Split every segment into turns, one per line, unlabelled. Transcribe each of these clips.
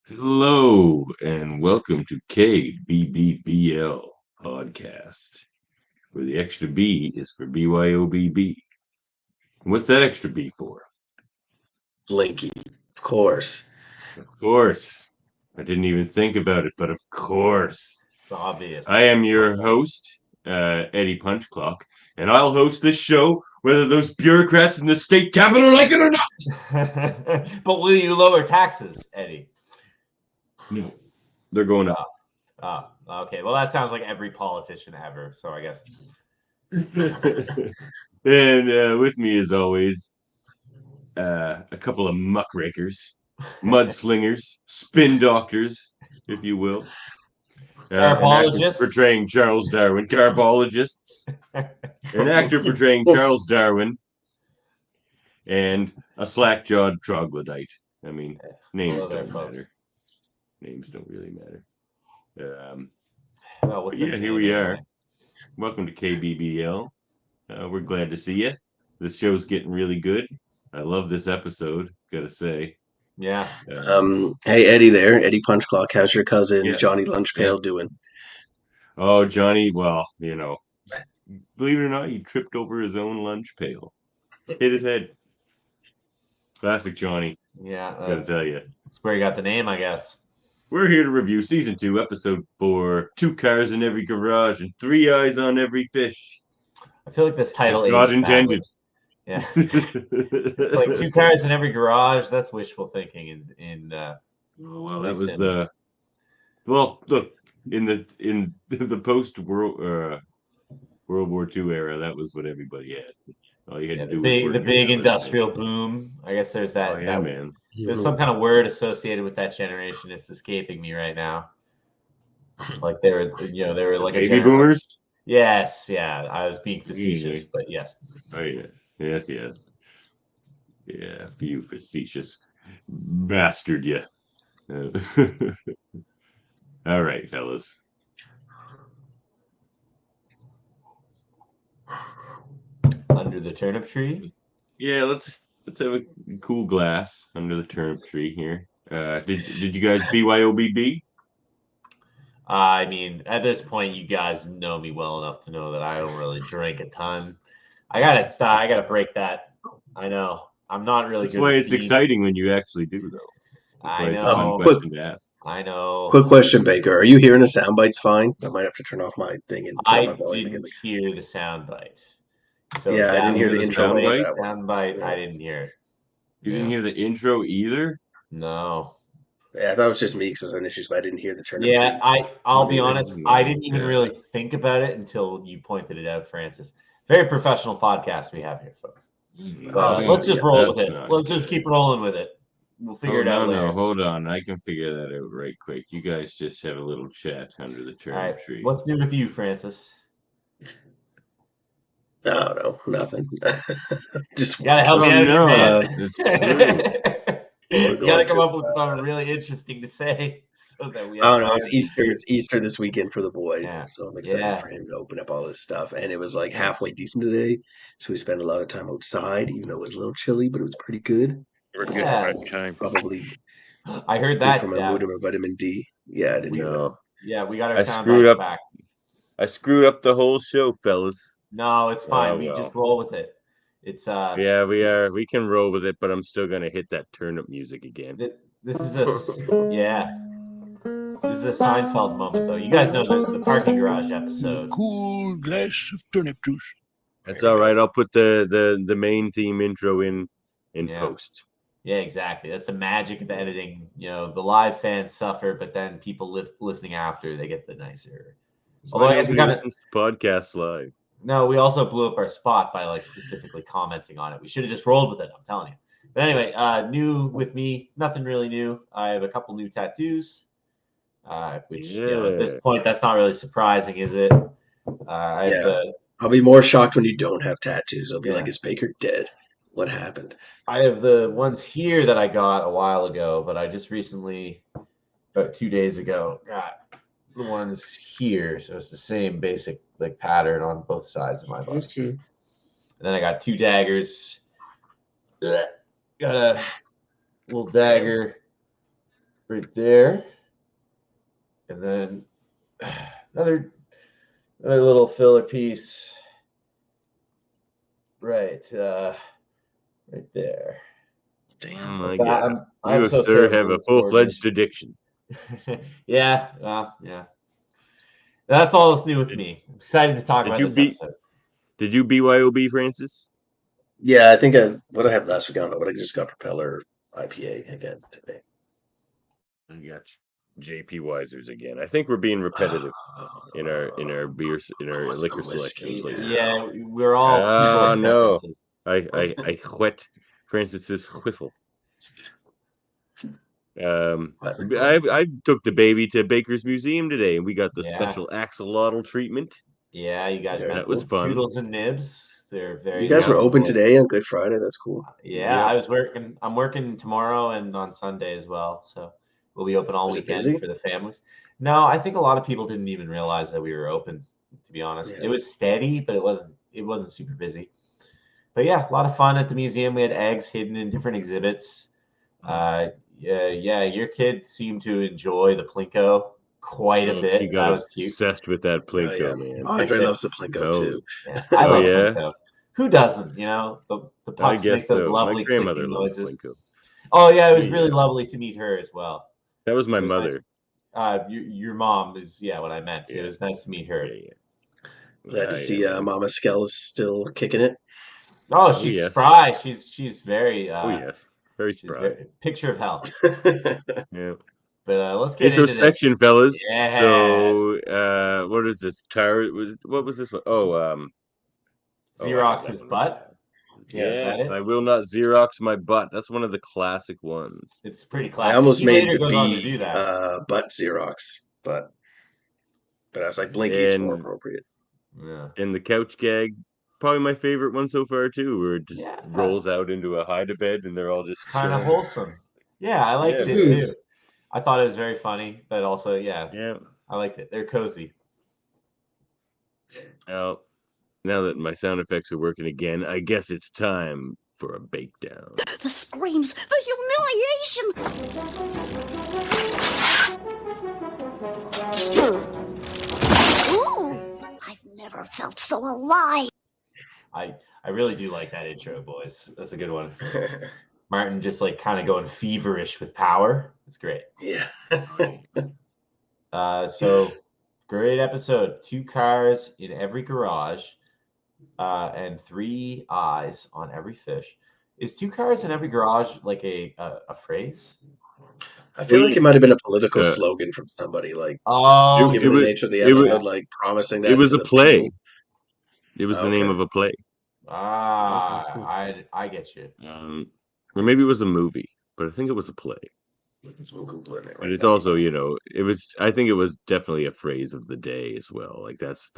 Hello and welcome to KBBBL podcast, where the extra B is for BYOBB. What's that extra B for?
Blinky, of course.
Of course, I didn't even think about it, but of course,
It's obvious.
I am your host, Eddie Punchclock, and I'll host this show whether those bureaucrats in the state capitol like it or not.
But will you lower taxes, Eddie?
No, they're going up.
Oh, okay. Well, that sounds like every politician ever. So I guess.
And with me, as always, a couple of muckrakers, mudslingers, spin doctors, if you will.
Garbologists.
Portraying Charles Darwin. Garbologists. An actor portraying Charles Darwin. And a slack-jawed troglodyte. I mean, names don't matter. Names don't really matter. Here we are. Welcome to KBBL. We're glad to see you. This show's getting really good. I love this episode, gotta say.
Yeah.
Hey, Eddie there. Eddie Punchclock. How's your cousin, Johnny Lunchpail, doing?
Oh, Johnny, well, believe it or not, he tripped over his own lunch pail. Hit his head. Classic Johnny.
Yeah.
Gotta tell you.
That's where you got the name, I guess.
We're here to review Season 2, Episode 4, 2 cars in every garage and 3 eyes on every fish.
I feel like this title
is God intended.
Yeah. It's like 2 cars in every garage. That's wishful thinking.
Well, that was the... Well, look, in the post-World War II era, that was what everybody had. All you had to do was
the big industrial boom. I guess there's that.
Oh, yeah, man.
There's some kind of word associated with that generation. It's escaping me right now. Like they were like
baby boomers.
Yes, yeah. I was being facetious, but yes.
Oh yeah, yes. Yeah, you facetious bastard, you. All right, fellas.
Under the turnip tree.
Yeah, let's have a cool glass under the turnip tree here. Did you guys BYOBB?
I mean, at this point, you guys know me well enough to know that I don't really drink a ton. I gotta break that. I know. I'm not really
That's
good.
Why it's exciting when you actually do, though. That's
I know.
It's a fun question to ask.
I know.
Quick question, Baker. Are you hearing the sound bites fine? I might have to turn off my thing and put my volume again.
I didn't hear the sound bite. So
yeah, I didn't hear the intro.
Sound bite. Yeah. I didn't hear it.
You didn't hear the intro either?
No.
Yeah, I thought it was just me because I was having issues, but I didn't hear the turnip.
Yeah, I'll be honest. I didn't even really think about it until you pointed it out, Francis. Very professional podcast we have here, folks. Let's just roll with it. Let's just keep rolling with it. We'll figure it out later.
No, hold on. I can figure that out right quick. You guys just have a little chat under the turnip tree.
What's new with you, Francis?
No, nothing.
Just you gotta help me out here, you gotta come up with something really interesting to say so that we.
Oh no, it's Easter. It's Easter this weekend for the boy,
yeah.
So I'm excited for him to open up all this stuff. And it was like halfway decent today, so we spent a lot of time outside, even though it was a little chilly, but it was pretty good.
We're getting right time.
Probably.
I heard that
from my mood and my vitamin D. Yeah, I didn't hear that.
Yeah, we got our sound bites back.
I screwed up the whole show, fellas.
No, it's fine. We just roll with it. It's
yeah, we can roll with it, but I'm still gonna hit that turnip music again.
This is a Seinfeld moment, though. You guys know the parking garage episode.
Cool glass of turnip juice.
That's all right. I'll put the main theme intro in post.
Yeah, exactly. That's the magic of editing. You know, the live fans suffer, but then people listening after, they get the nicer.
Although I guess we got podcasts live.
No, we also blew up our spot by like specifically commenting on it. We should have just rolled with it. I'm telling you. But anyway, new with me, nothing really new. I have a couple new tattoos, which at this point, that's not really surprising, is it?
I'll be more shocked when you don't have tattoos. I'll be like, is Baker dead? What happened?
I have the ones here that I got a while ago, but I just recently, about 2 days ago, got the ones here. So it's the same basic like pattern on both sides of my body.
Okay.
And then I got 2 daggers. Got a little dagger right there. And then another little filler piece right there.
Oh my God.
I'm
You,
so
sir, have
terribly
a full-fledged addiction.
yeah. That's all that's new with me. I'm excited to talk about this episode.
Did you BYOB, Francis?
Yeah, I think what I had last week, I don't know, but I just got Propeller IPA again today.
I got JP Weisers again. I think we're being repetitive in our beers, in our
want
liquor
some whiskey
selections lately.
Yeah, we're all.
Oh no!
preferences.
I whet Francis's whistle. I took the baby to Baker's Museum today, and we got the special axolotl treatment.
Yeah, you guys
Very
met
was fun.
Toodles and Nibs. They're very.
You guys were open today on Good Friday. That's cool.
Yeah, I was working. I'm working tomorrow and on Sunday as well. So we'll be open all weekend for the families. No, I think a lot of people didn't even realize that we were open. To be honest, it was steady, but it wasn't super busy. But yeah, a lot of fun at the museum. We had eggs hidden in different exhibits. Yeah, your kid seemed to enjoy the Plinko quite a bit.
She got obsessed with that Plinko, man.
Andre loves the Plinko too.
Yeah, I love Plinko. Who doesn't? You know, the pups make those lovely
my grandmother loves
noises.
Plinko.
Oh yeah, it was really lovely to meet her as well.
That was my mother.
Nice. Your mom is what I meant. It was nice to meet her.
Glad to see Mama Skell is still kicking it.
Oh, she's spry. She's very.
Very spry.
Picture of health.
Yeah.
But let's get
introspection,
into this.
fellas.
Yes.
So, what is this? What was this one?
Xerox's butt.
Yes, I will not Xerox my butt. That's one of the classic ones.
It's pretty classic.
I almost made the B butt Xerox, but I was like, Blinky's more appropriate.
Yeah.
And the couch gag, probably my favorite one so far too, where it just rolls out into a hide-a-bed and they're all just
kind of wholesome. Yeah, I liked it too. I thought it was very funny, but also I liked it. They're cozy.
Now that my sound effects are working again, I guess it's time for a bake down.
The screams, the humiliation. Ooh, I've never felt so alive.
I really do like that intro, boys. That's a good one. Martin just like kind of going feverish with power. It's great.
Yeah.
So great episode. 2 cars in every garage, and 3 eyes on every fish. Is 2 cars in every garage like a phrase?
I feel like it might have been a political slogan from somebody, like given the nature of the episode, like promising that.
It was a play.
People.
It was the name of a play.
I get you.
Or maybe it was a movie, but I think it was a play.
We'll Google it right
but it's also, it was. I think it was definitely a phrase of the day as well. Like that's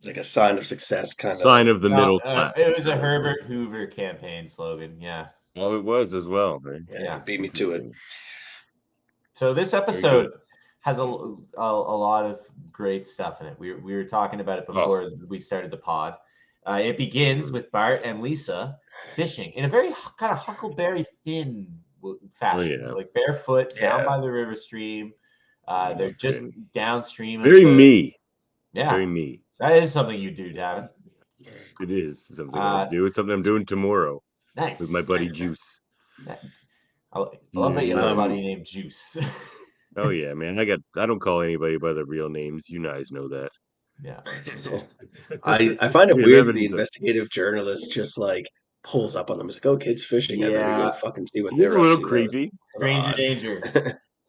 like a sign of success, kind of
sign of the middle class.
It was a Herbert Hoover campaign slogan. Yeah.
Oh, it was as well. Right?
Yeah, beat me to it.
So this episode has a lot of great stuff in it. We were talking about it before we started the pod. It begins with Bart and Lisa fishing in a very kind of Huckleberry Finn fashion, like barefoot down by the river stream. They're just downstream.
Me.
Yeah.
Very me.
That is something you do, Davan.
It is something I do. It's something I'm doing tomorrow.
Nice.
With my buddy Juice.
I love that you have a buddy named Juice.
Oh yeah, man. I don't call anybody by their real names. You guys know that.
Yeah.
I find it weird that the investigative journalist just like pulls up on them. It's like, oh, kids fishing. I better go fucking see what they're up to.
A little creepy.
Stranger danger.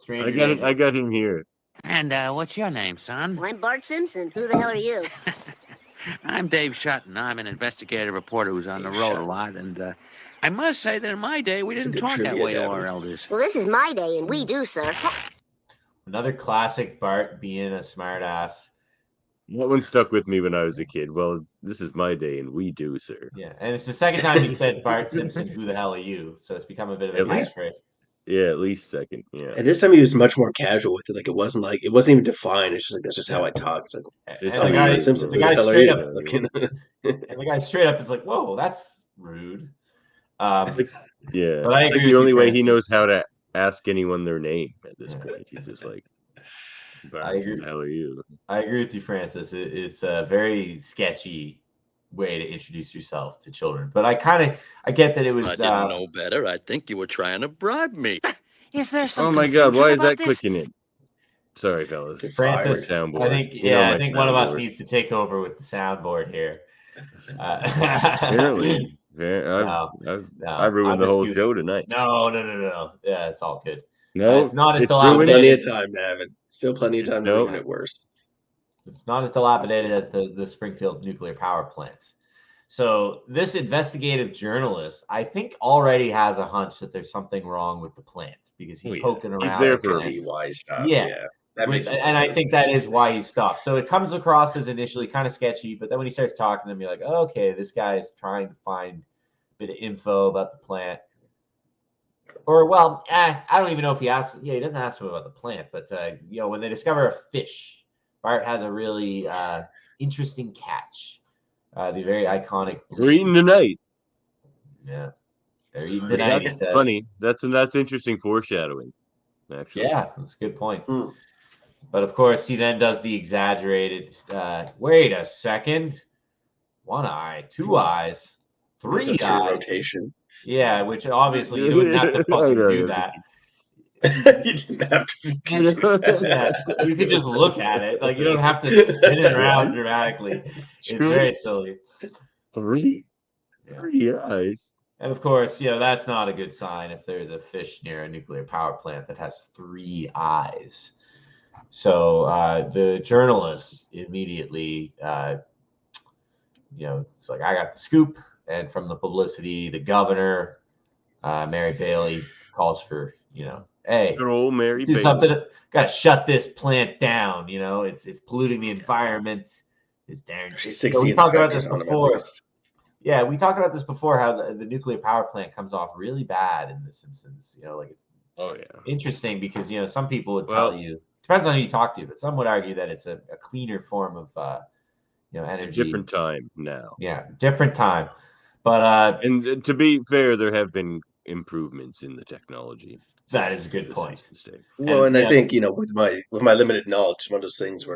I got him here.
And what's your name, son?
Well, I'm Bart Simpson. Who the hell are you?
I'm Dave Shutton. I'm an investigative reporter who's on the road a lot, and I must say that in my day, we didn't talk that way to our elders.
Well, this is my day, and we do, sir.
Another classic Bart being a smartass.
That one stuck with me when I was a kid. Well, this is my day, and we do, sir.
Yeah, and it's the second time he said Bart Simpson, who the hell are you? So it's become a bit of a catchphrase.
Yeah, at least second. Yeah.
And this time he was much more casual with it. Like it wasn't even defined. It's just like that's just how I talk. It's like
and the guy straight up is like, "Whoa, that's rude."
Yeah,
but I agree
the only way he knows how to ask anyone their name at this point. He's just like,
I agree.
"Who the hell are you?"
I agree with you, Francis. It's a very sketchy way to introduce yourself to children. But I get that it was.
I didn't know better. I think you were trying to bribe me.
Is there some
Oh my God!
confusion
Why is
about
that
this?
clicking in? Sorry, fellas.
Good
Francis,
Soundboard.
I think
You know my
I think one of us
soundboard.
needs to take over with the soundboard here.
Apparently,
No,
I ruined
I'm
the
just
whole
goofing.
show tonight.
No. Yeah, it's all good.
No,
it's not as
it's
Still
ruined.
plenty
dilapidated.
of time, Davan. Still plenty of time to
Nope.
ruin it worse.
It's not as dilapidated as the Springfield nuclear power plant. So this investigative journalist, I think, already has a hunch that there's something wrong with the plant because he's poking around.
He's there
That
for
could be why he stops.
Yeah.
Yeah. That makes more
and
sense.
I think that is why he stopped. So it comes across as initially kind of sketchy, but then when he starts talking to them, you're like, oh, okay, this guy is trying to find a bit of info about the plant. Or, well, I don't even know if he asks. Yeah, he doesn't ask him about the plant, but, when they discover a fish, Bart has a really interesting catch. The very iconic.
We're eating tonight.
Yeah. They're eating tonight, he
That's
says.
funny. That's interesting foreshadowing, actually.
Yeah, that's a good point.
Mm.
But of course, he then does the exaggerated. Wait a second, 1 eye, 2 eyes, 3
This is
eyes.
true rotation.
Yeah, which obviously you wouldn't have to fucking do that.
You didn't have to.
Yeah, you could just look at it. Like, you don't have to spin it around dramatically. It's very silly.
3 eyes.
And of course, that's not a good sign if there's a fish near a nuclear power plant that has 3 eyes. So the journalist immediately, it's like, I got the scoop. And from the publicity, the governor, Mary Bailey, calls for, hey,
Good old Mary
do
Bailey.
something. Got to shut this plant down. It's polluting the environment. It's darn.
She's 60
we talked about this
inspectors on him at
before.
least.
Yeah, we talked about this before. How the nuclear power plant comes off really bad in The Simpsons. It's interesting because some people would tell you, depends on who you talk to, but some would argue that it's a cleaner form of energy.
It's a different time now.
Yeah, different time. But
and to be fair, there have been improvements in the technology.
That is a good point.
Well, and I think with my limited knowledge, it's one of those things where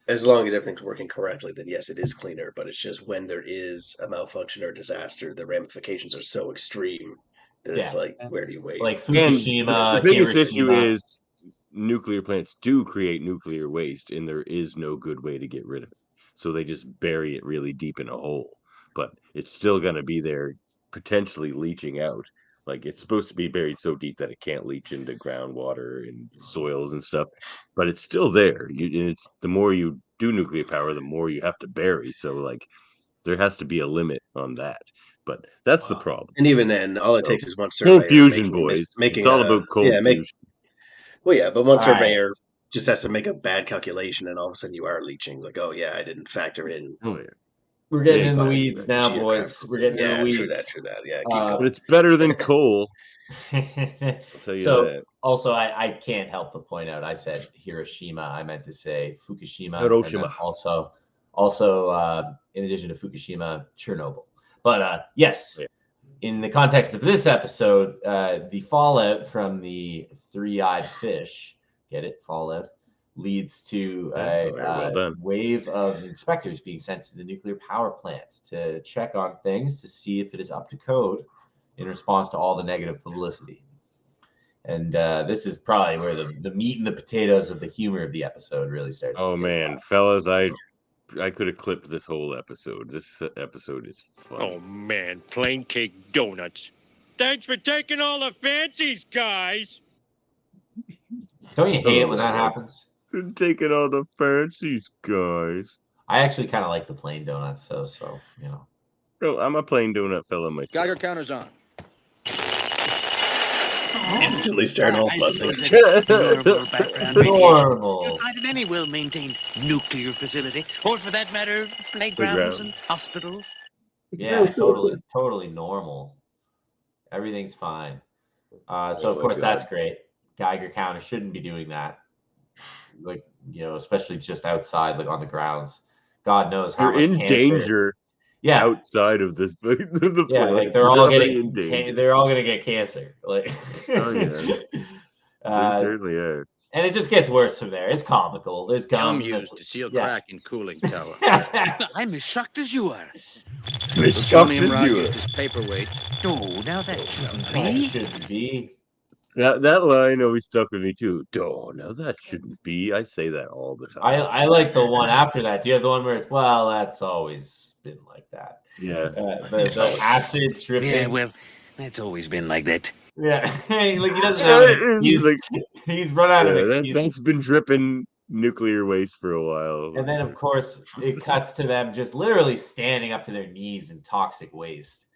as long as everything's working correctly, then yes, it is cleaner. But it's just when there is a malfunction or a disaster, the ramifications are so extreme that it's like, where do you wait?
Like Fukushima.
And the biggest issue is nuclear plants do create nuclear waste, and there is no good way to get rid of it. So they just bury it really deep in a hole. But it's still going to be there, potentially leaching out. Like, it's supposed to be buried so deep that it can't leach into groundwater and soils and stuff. But it's still there. It's the more you do nuclear power, the more you have to bury. So, like, there has to be a limit on that. But that's the problem.
And even then, all it takes is one surveyor.
Cold fusion, boys. It's all about cold fusion.
Well, yeah, but one surveyor just has to make a bad calculation, and all of a sudden you are leaching. Like, oh yeah, I didn't factor in.
Oh yeah.
We're getting in the weeds now, boys. We're getting in the weeds.
True that. Yeah,
but it's better than coal. I'll tell you that.
Also, I can't help but point out, I said Hiroshima. I meant to say Fukushima.
Hiroshima.
Also, in addition to Fukushima, Chernobyl. But yes, in the context of this episode, the fallout from the 3-eyed fish, get it, fallout, leads to a wave of inspectors being sent to the nuclear power plant to check on things to see if it is up to code in response to all the negative publicity. And this is probably where the meat and the potatoes of the humor of the episode really starts.
Oh man, fellas, I could have clipped this whole episode. This episode is fun.
Oh man, plain cake donuts. Thanks for taking all the fancies, guys.
Don't you hate it when that happens?
Taking all the fancies, guys.
I actually kind of like the plain donuts, so
No, I'm a plain donut fella myself.
Geiger counter's on.
Instantly start all buzzing.
Normal background
Normal.
you'll find in any well-maintained nuclear facility, or for that matter, playgrounds and hospitals.
Yeah, totally normal. Everything's fine. So of course that's great. Geiger counter shouldn't be doing that. Like, especially just outside, like on the grounds. God knows how
You're
much
in
cancer.
danger. outside of this the
Yeah,
planet.
like they're all
Really in danger.
getting they're all gonna get cancer. Like,
Oh yeah, they certainly are.
and it just gets worse from there. It's comical. There's
Gum
gums.
used to seal
yeah.
crack in cooling tower.
I'm as shocked as you are.
Plutonium rod used as paperweight.
Oh, now that shouldn't
It
be.
shouldn't be.
That line always stuck with me too. Oh, no, that shouldn't be. I say that all the time.
I like the one after that. Do you have the one where it's that's always been like that?
Yeah.
The acid tripping.
Yeah, well, that's always been like that.
Yeah, like he doesn't have an excuse. He's run out of excuses.
That's been dripping nuclear waste for a while.
And then, of course, it cuts to them just literally standing up to their knees in toxic waste.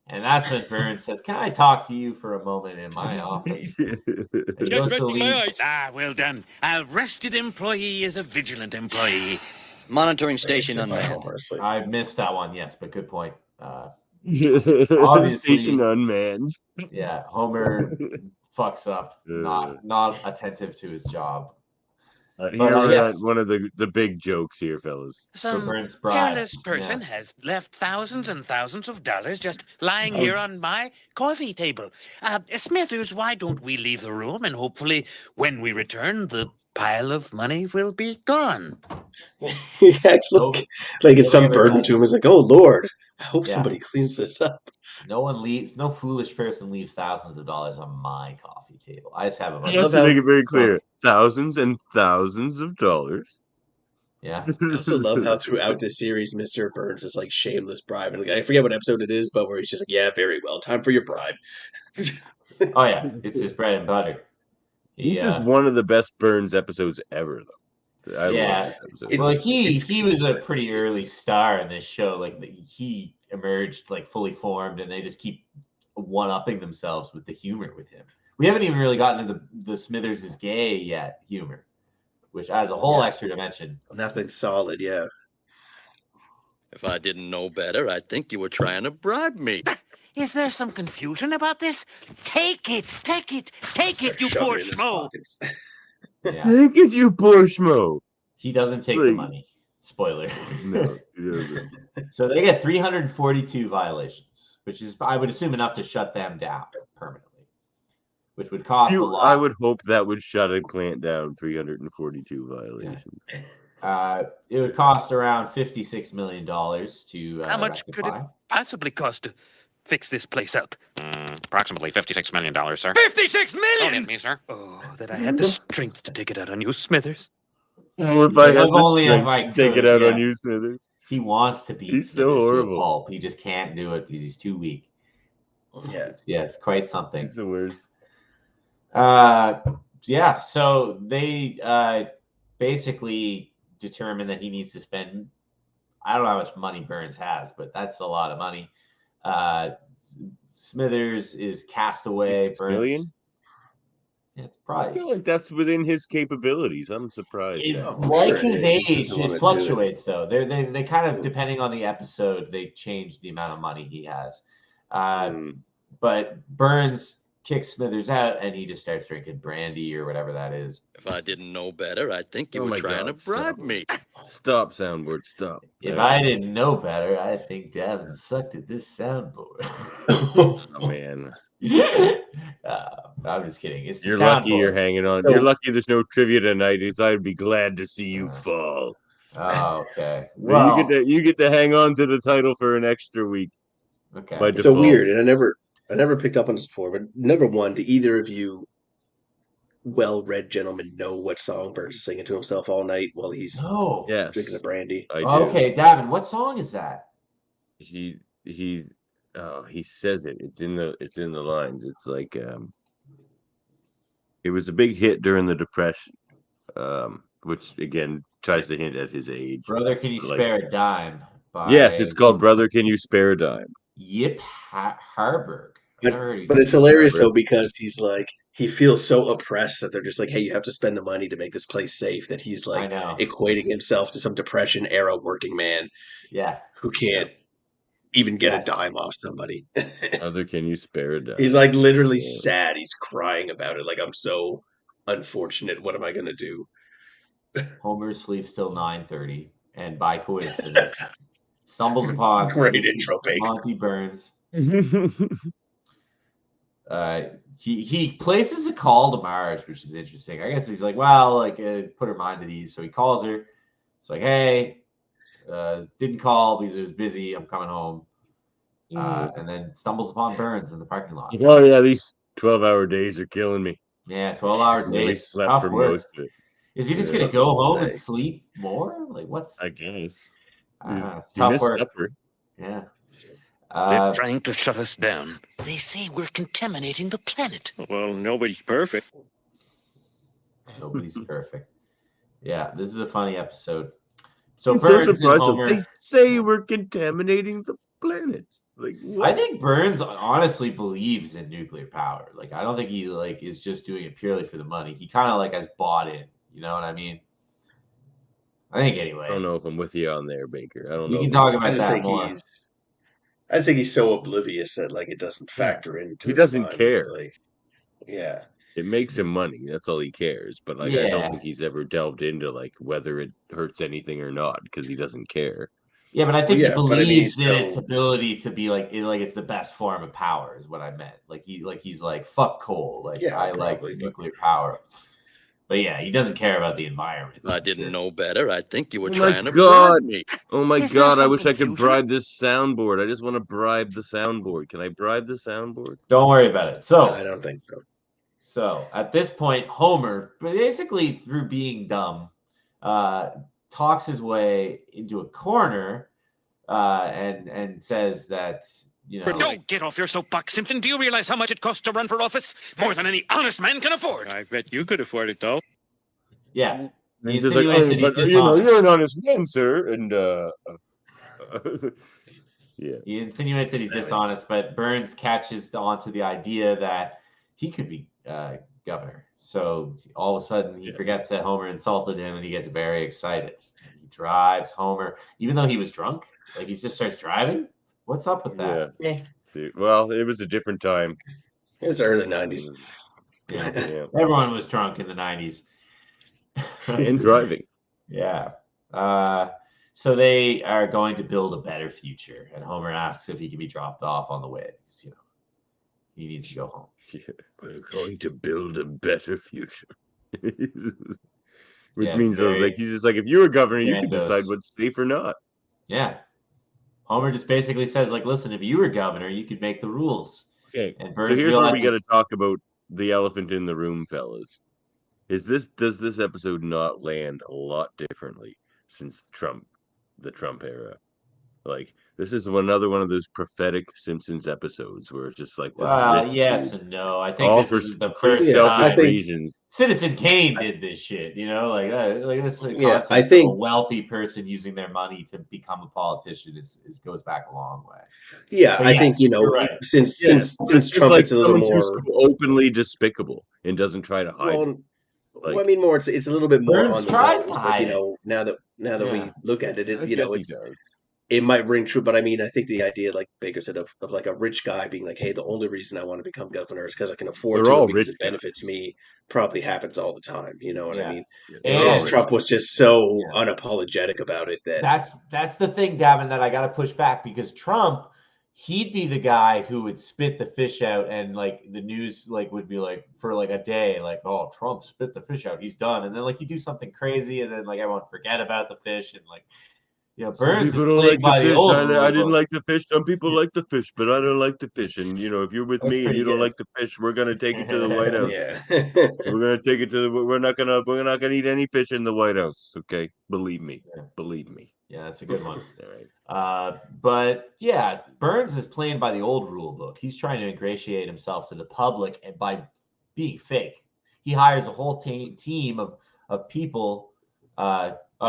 And that's when Burns says, "Can I talk to you for a moment in my office?"
Just resting my eyes.
Ah, well done. A rested employee is a vigilant employee.
Monitoring station unmanned.
I missed that one, yes, but good point.
Obviously, station unmanned.
Yeah, Homer fucks up, not attentive to his job.
Yes. One of the big jokes here, fellas.
Some careless person has left thousands and thousands of dollars just lying here on my coffee table. Smithers, why don't we leave the room and hopefully when we return, the pile of money will be gone.
He acts like it's some burden to him. He's like, "Oh Lord, I hope somebody cleans this up."
No foolish person leaves thousands of dollars on my coffee table. I just have a bunch.
Just to make it very clear, thousands and thousands of dollars.
Yeah.
I also love how throughout this series, Mr. Burns is like shameless bribe. And I forget what episode it is, but where he's just like, "Yeah, very well. Time for your bribe."
Oh yeah, it's his bread and butter.
This is one of the best Burns episodes ever, though. I love this episode.
Well, he was a pretty early star in this show. Like he emerged like fully formed, and they just keep one-upping themselves with the humor with him. We haven't even really gotten to the Smithers is gay yet humor, which adds a whole extra dimension.
Nothing solid, yeah.
If I didn't know better, I'd think you were trying to bribe me.
Is there some confusion about this? Take it, you poor schmo.
Yeah.
Take it, you poor schmo.
He doesn't take the money. Spoiler.
No, he doesn't.
So they get 342 violations, which is, I would assume, enough to shut them down permanently, which would cost a lot.
I would hope that would shut a plant down. 342 violations.
Yeah. It would cost around $56 million to.
How much could it possibly cost to fix this place up?
Approximately $56 million, sir.
$56 million!
Don't hit me, sir.
Oh, that I had the strength to take it out on you, Smithers.
Oh, if I had take it out on you, Smithers.
He wants to beat
He's
Smithers
so
to a
horrible.
pulp. He just can't do it because he's too weak.
Yeah,
it's quite something.
He's the worst.
Yeah, so they basically determine that he needs to spend, I don't know how much money Burns has, but that's a lot of money. Smithers is cast away.
$6 million?
Yeah, it's probably.
I feel like that's within his capabilities. I'm surprised.
Like his age, it fluctuates though. They kind of, depending on the episode, they change the amount of money he has. But Burns kicks Smithers out, and he just starts drinking brandy or whatever that is.
If I didn't know better, I'd think you were trying to bribe me.
Stop, soundboard, stop.
If I didn't know better, I think Davan sucked at this soundboard.
Oh, man.
I'm just kidding. It's
You're lucky you're hanging on. You're lucky there's no trivia tonight, because I'd be glad to see you fall.
Oh, okay.
Well, you get to hang on to the title for an extra week.
Okay.
It's so weird, and I never picked up on this before, but number one, do either of you well-read gentlemen know what song Burns is singing to himself all night while he's drinking the brandy?
I do.
Okay, Davan, what song is that?
He says it. It's in the lines. It's like it was a big hit during the Depression, which again tries to hint at his age.
Brother, Can You Spare a Dime?
Yes, it's called Brother, Can You Spare a Dime?
Yip Harburg.
But it's hilarious though, because he's like, he feels so oppressed that they're just like, "Hey, you have to spend the money to make this place safe," that he's like equating himself to some Depression era working man, who can't even get a dime off somebody.
Brother, can you spare a dime?
He's like literally sad. He's crying about it. Like, I'm so unfortunate. What am I gonna do?
Homer sleeps till 9:30, and by coincidence, stumbles upon
Great intro, Baker.
Monty Burns. He places a call to Marge, which is interesting. I guess he's like, well, like put her mind at ease. So he calls her. It's like, hey, didn't call because it was busy. I'm coming home. And then stumbles upon Burns in the parking lot.
Oh yeah, these 12-hour days are killing me.
Yeah, 12-hour
Really
days.
slept
Tough
for
work.
most of it.
Is he just
Yeah.
gonna go home and
Day.
sleep more? Like what's?
I guess.
It's
You
tough
missed
work.
supper.
Yeah.
They're trying to shut us down.
They say we're contaminating the planet.
Well, nobody's perfect.
Nobody's perfect. Yeah, this is a funny episode. So
I'm
Burns
so
and
surprised.
Homer.
They say we're contaminating the planet. Like what?
I think Burns honestly believes in nuclear power. Like I don't think he like is just doing it purely for the money. He kind of like has bought in. You know what I mean? I think anyway.
I don't know if I'm with you on there, Baker. I don't
We
know.
can talk
I
about
just
that
think
more.
I just think he's so oblivious that like it doesn't factor into.
He
his
doesn't
mind.
care.
Like, yeah.
It makes him money. That's all he cares. But like, I
Yeah.
don't think he's ever delved into like whether it hurts anything or not because he doesn't care.
Yeah, but I think
Well,
he
yeah, but I mean,
believes
he's
in its
so-
ability to be like it's the best form of power is what I meant. He's like fuck coal. Like
Yeah,
I
probably,
like
but-
nuclear power. But yeah, he doesn't care about the environment.
If I didn't know better, I think you were
Oh my
trying to
God.
bribe me.
Oh my
Is there
God! I
some
wish I could
confusion?
bribe this soundboard. I just want to bribe the soundboard. Can I bribe the soundboard?
Don't worry about it. So
I don't think so.
So at this point, Homer, basically through being dumb, talks his way into a corner and says that, you know,
Don't get off your soapbox, Simpson. Do you realize how much it costs to run for office? More than any honest man can afford.
I bet you could afford it, though.
yeah,
And
he
he's just like,
insinuates
oh,
that he's
but you know,
dishonest.
you're an honest man, sir. And yeah,
He insinuates that he's dishonest, but Burns catches onto the idea that he could be governor. So all of a sudden, he forgets that Homer insulted him, and he gets very excited. And he drives Homer, even though he was drunk. Like he just starts driving. What's up with that?
Eh,
See, well, it was a different time.
it was early '90s.
Yeah.
Yeah,
Everyone was drunk in the 90s.
and driving.
Yeah. So they are going to build a better future, and Homer asks if he can be dropped off on the way. Because, you know, he needs to go home.
Yeah, we're going to build a better future. Which
Yeah, it's
means
very
like he's just like, if you were governor, you could
grandiose.
decide what's safe or not.
Yeah. Homer just basically says, like, listen, if you were governor, you could make the rules.
Okay,
And
so
Burns
here's where we got
realizes,
to talk about the elephant in the room, fellas. Does this episode not land a lot differently since the Trump era? Like, this is another one of those prophetic Simpsons episodes where it's just like this.
well,
rich
yes
dude,
and no. I think
all
this
for
is the
pretty
first
Yeah, I
selfish
time
think-
reasons.
Citizen Kane did this shit, you know, like this concept
Yeah, I
of a
think-
wealthy person using their money to become a politician is goes back a long way.
Yeah,
But
I
yes,
think
you're right.
since
It's
Trump,
like
it's a little
someone who's
more.
so openly despicable and doesn't try to hide. it.
Well, I mean, more. It's a little bit more
Burns
on the
tries
nose.
to
Like,
hide
you
it.
know, now that
Yeah.
we look at it,
I
you know,
guess he does.
it might ring true. But I mean, I think the idea, like Baker said, of like a rich guy being like, "Hey, the only reason I want to become governor is because I can afford
They're
to,
all
and because
rich
it benefits me," probably happens all the time. You know what
Yeah.
I mean?
Yeah,
It's
And-
just Trump was just so
Yeah.
unapologetic about it that
That's the thing, Davan, that I got to push back because Trump, he'd be the guy who would spit the fish out, and like the news like would be like for like a day, like, oh, Trump spit the fish out, he's done, and then like he'd do something crazy, and then like everyone forget about the fish, and like, you know,
Some
Burns is
people don't
playing
like
by
the
the
fish.
old
I didn't
rule book.
like the fish. Some people like the fish, but I don't like the fish. And you know, if you're with
That's
me and
pretty
you don't
good.
like the fish, we're gonna take it to the White House.
yeah.
We're gonna take it to the. We're not gonna eat any fish in the White House. Okay, believe me.
Yeah.
Believe me.
Yeah, that's a good one.
All right.
But yeah, Burns is playing by the old rule book. He's trying to ingratiate himself to the public and by being fake. He hires a whole team of people.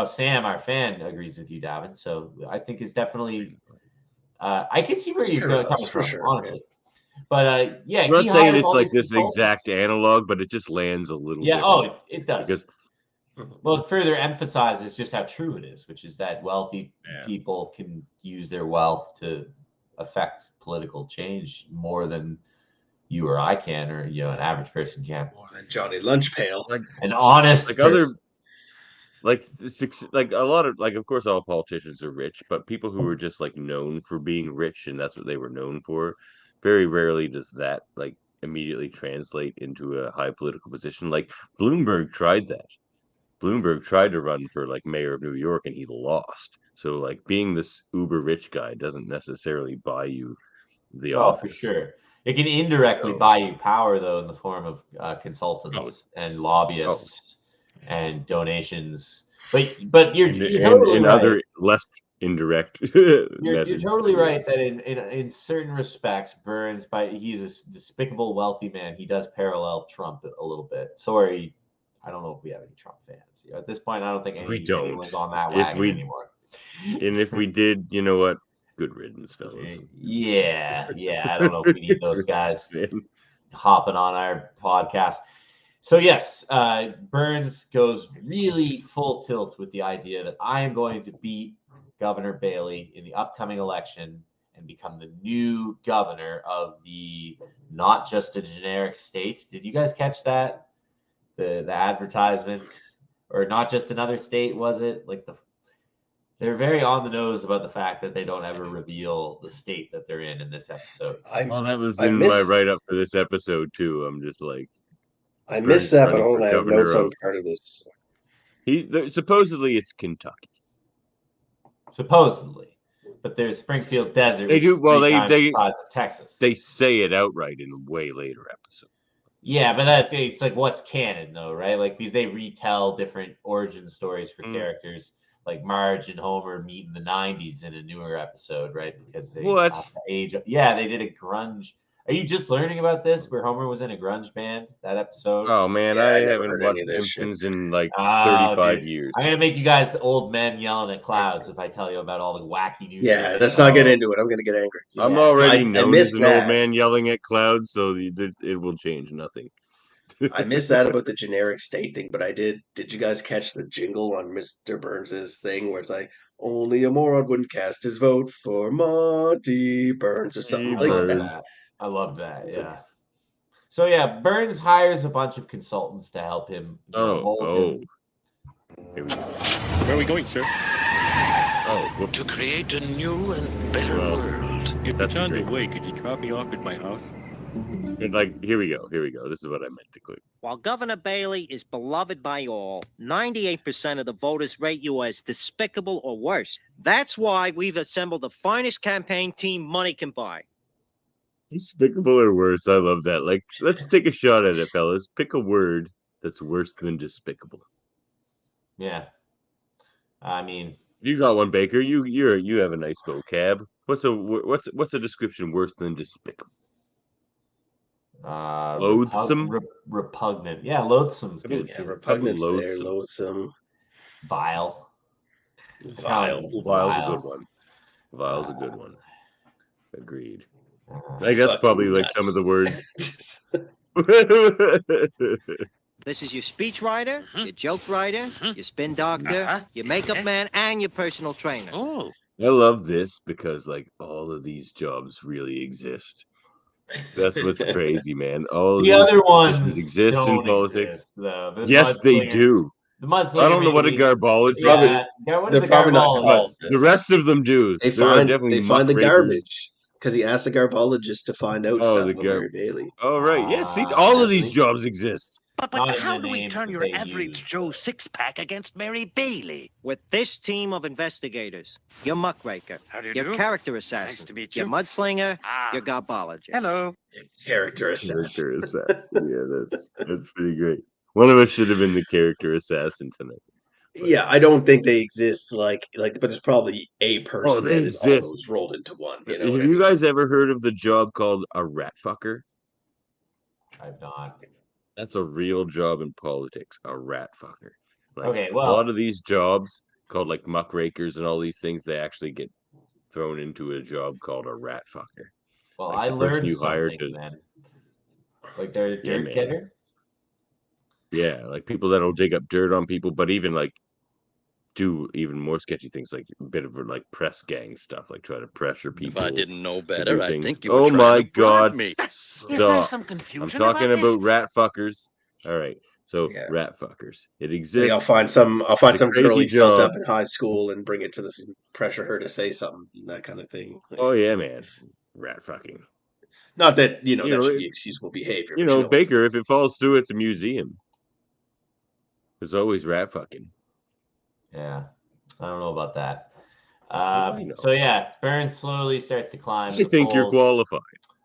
Sam, our fan, agrees with you, Davan. So I think it's definitely. I can see where
It's
you're coming
parallels,
from,
for sure,
honestly. But yeah,
I'm not
he
saying
hires
it's
all
like
these
this
consultants.
exact analog, but it just lands a little.
Yeah.
different.
Oh, it does.
Because
Well, it further emphasizes just how true it is, which is that wealthy
Yeah.
people can use their wealth to affect political change more than you or I can, or you know, an average person can.
More than Johnny Lunchpail.
like
An honest
Like other-
person.
like like a lot of like, of course, all politicians are rich, but people who are just like known for being rich and that's what they were known for, very rarely does that like immediately translate into a high political position. Like Bloomberg tried that. Bloomberg tried to run for like mayor of New York and he lost. So like being this uber rich guy doesn't necessarily buy you the office.
For sure. It can indirectly buy you power, though, in the form of consultants and lobbyists and donations. But you're totally
and
right.
Other less indirect
You're totally right that in certain respects, Burns, he's a despicable wealthy man. He does parallel Trump a little bit. Sorry, I don't know if we have any Trump fans. At this point, I don't think anyone's on that wagon anymore.
And if we did, you know what? Good riddance, fellas.
Yeah. I don't know if we need those guys hopping on our podcast. So yes, Burns goes really full tilt with the idea that I am going to beat Governor Bailey in the upcoming election and become the new governor of the not just a generic state. Did you guys catch that? The advertisements, or not just another state, was it? Like they're very on the nose about the fact that they don't ever reveal the state that they're in this episode.
Well, that was in my write-up for this episode too. I'm just like,
I missed that, but I have notes on part of this.
Supposedly it's Kentucky.
Supposedly, but there's Springfield Desert.
They do well.
The size of Texas.
They say it outright in a way later episode.
Yeah, but it's like what's canon though, right? Like because they retell different origin stories for characters. Like Marge and Homer meet in the 90s in a newer episode, right? Because they age. Yeah, they did a grunge. Are you just learning about this? Where Homer was in a grunge band? That episode.
Oh man, I haven't watched Simpsons in like 35 years.
I'm gonna make you guys old men yelling at clouds if I tell you about all the wacky news.
Yeah, let's not get into it. I'm gonna get angry.
I'm already known as an old man yelling at clouds, so it will change nothing.
I missed that about the generic state thing, but I did. Did you guys catch the jingle on Mr. Burns's thing where it's like, only a moron wouldn't cast his vote for Monty Burns or something like that?
I love that. Yeah. So yeah, Burns hires a bunch of consultants to help him.
Here we go.
Where are we going, sir?
To create a new and better world.
It's on the way. Could you drop me off at my house?
And like, here we go. This is what I meant to click.
While Governor Bailey is beloved by all, 98% of the voters rate you as despicable or worse. That's why we've assembled the finest campaign team money can buy.
Despicable or worse. I love that. Like, let's take a shot at it, fellas. Pick a word that's worse than despicable.
Yeah. I mean,
you got one, Baker. You have a nice vocab. What's a description worse than despicable? Loathsome,
repugnant. Yeah, loathsome's good.
Yeah, repugnant's there. Loathsome,
vile.
Vile's a good one. Vile's a good one. Agreed. I guess probably like some of the words.
This is your speech writer, your joke writer, your spin doctor, your makeup man, and your personal trainer.
Oh, I love this because like all of these jobs really exist. That's what's crazy, man. All
the other ones
exist in politics.
Though.
Yes, they do.
The mudslinger.
I don't know what a garbologist is.
They're probably not called.
The rest of them do.
They find the garbage because he asked the garbologist to find out stuff about Mary Bailey.
Oh right, yeah. See, all of these jobs exist.
But how do we turn your average Joe six-pack against Mary Bailey?
With this team of investigators, your muckraker, your character assassin,
nice to meet you.
Your mudslinger, your garbologist.
Hello.
Character assassin.
Yeah, that's pretty great. One of us should have been the character assassin tonight.
But yeah, I don't think they exist but there's probably a person that is all those rolled into one. You know
have you guys ever heard of the job called a rat fucker?
I've not.
That's a real job in politics, a rat fucker. Like,
okay, well,
a lot of these jobs called like muckrakers and all these things, they actually get thrown into a job called a rat fucker.
Well, like I learned something then. Like they're a dirt getter?
Yeah, like people that'll dig up dirt on people, but even like do even more sketchy things, like a bit of like press gang stuff, like try to pressure people.
If I didn't know better, I think you
trying
were
my God.
Me.
Is there some confusion?
I'm talking about rat fuckers. All right. So
Yeah.
rat fuckers. It
Like,
exists.
I'll find some
crazy
girl he felt
job.
up in high school and bring it to this, pressure her to say something, that kind of thing.
Oh yeah, man. Rat fucking.
Not that
You
that
know,
should be excusable behavior.
You
but
know, Baker, if it falls through at the museum, there's always rat fucking.
Yeah, I don't know about that.
know.
So yeah, Burns slowly starts to climb.
I think you're qualified.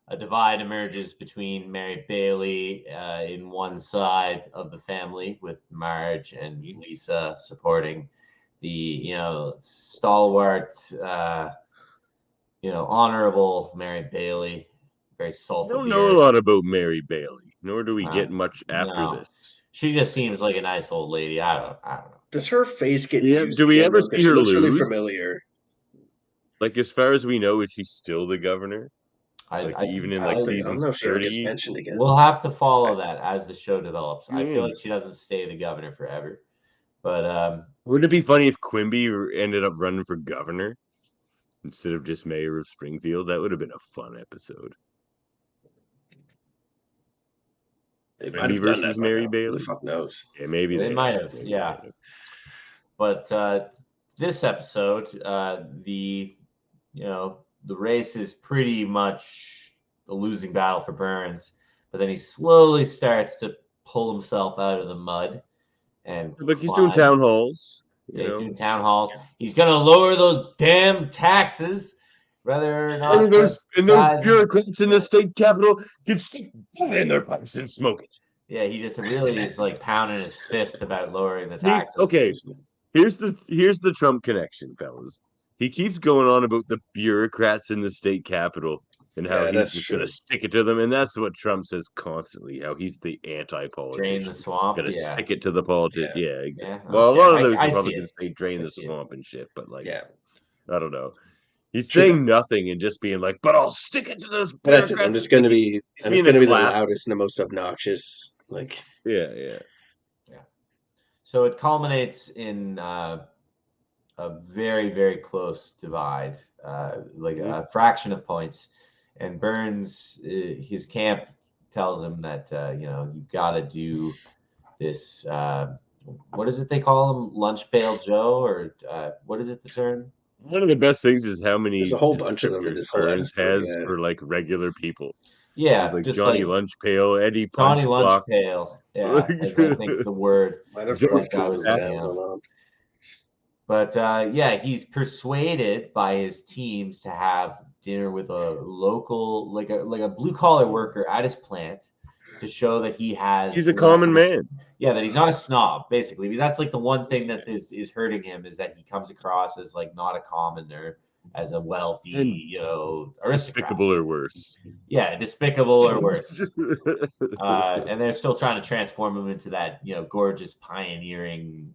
A divide emerges between Mary Bailey in one side of the family, with Marge and Lisa supporting the stalwart, honorable Mary Bailey. Very salty.
I don't know a lot about Mary Bailey, nor do we get much after
no.
this.
She just seems like a nice old lady. I don't know.
Does her face get used?
Do we
again,
ever
though? 'Cause
see
she
her
looks really
lose?
familiar.
Like, as far as we know, is she still the governor? Even in
I
season
don't know if she ever gets
30?
mentioned again.
We'll have to follow that as the show develops. I feel like she doesn't stay the governor forever. But
wouldn't it be funny if Quimby ended up running for governor instead of just mayor of Springfield? That would have been a fun episode.
They might
Quimby
have done
versus
that.
Mary
Who
Bailey.
the fuck knows?
Yeah, maybe
they might have.
Maybe
Yeah.
they have.
But this episode, the race is pretty much a losing battle for Burns, but then he slowly starts to pull himself out of the mud and
Look, he's doing town halls.
Yeah, he's doing town halls. He's gonna lower those damn taxes, whether or not.
And those bureaucrats in the state capitol can stick in their pipes and smoke it.
Yeah, he just really is like pounding his fist about lowering the taxes.
Okay, here's the Trump connection, fellas. He keeps going on about the bureaucrats in the state capitol and how he's just going to stick it to them. And that's what Trump says constantly, how he's the anti-politician.
Drain the swamp.
Going to stick it to the politics. Yeah.
Yeah.
Well, a lot of those Republicans say drain the swamp and shit, but like, I don't know. He's saying nothing and just being like, but I'll stick it to those bureaucrats.
That's it. I'm just going to be the loudest and the most obnoxious. Like,
yeah.
So it culminates in a very, very close divide, like a fraction of points. And Burns, his camp tells him that, you've got to do this. What is it they call him? Lunch Pail Joe? Or what is it, the term?
One of the best things is how many
there's a whole bunch of them in this whole
Burns
episode,
has for like regular people.
Yeah,
There's like
just
Johnny
like
Lunch Pail, Eddie Punch
Johnny Lunch Pail. Yeah, is I think the word. But he's persuaded by his teams to have dinner with a local, like a blue collar worker at his plant, to show that he's
a common man.
Yeah, that he's not a snob, basically. That's like the one thing that is hurting him, is that he comes across as like not a commoner, as a wealthy, aristocrat.
Despicable or worse.
Yeah, despicable or worse. And they're still trying to transform him into that, gorgeous pioneering,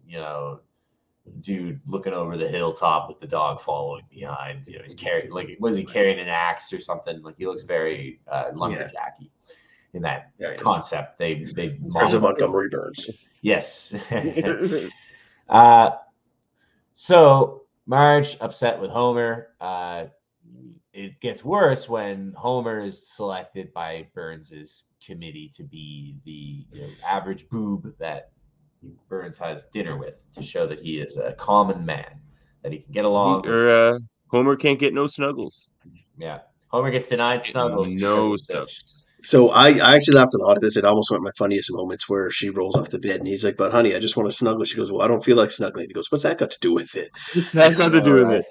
dude looking over the hilltop with the dog following behind. He's carrying, like, was he carrying an axe or something? Like, he looks very lumberjacky in that concept. They
There's a Montgomery Burns.
Yes. So Marge upset with Homer. It gets worse when Homer is selected by Burns's committee to be the average boob that Burns has dinner with, to show that he is a common man, that he can get along.
Homer can't get no snuggles.
Yeah, Homer gets denied snuggles.
No snuggles.
So I actually laughed a lot at this. It almost went my funniest moments, where she rolls off the bed and he's like, "But honey, I just want to snuggle." She goes, "Well, I don't feel like snuggling." He goes, "What's that got to do with it?"
What's that got to do with it?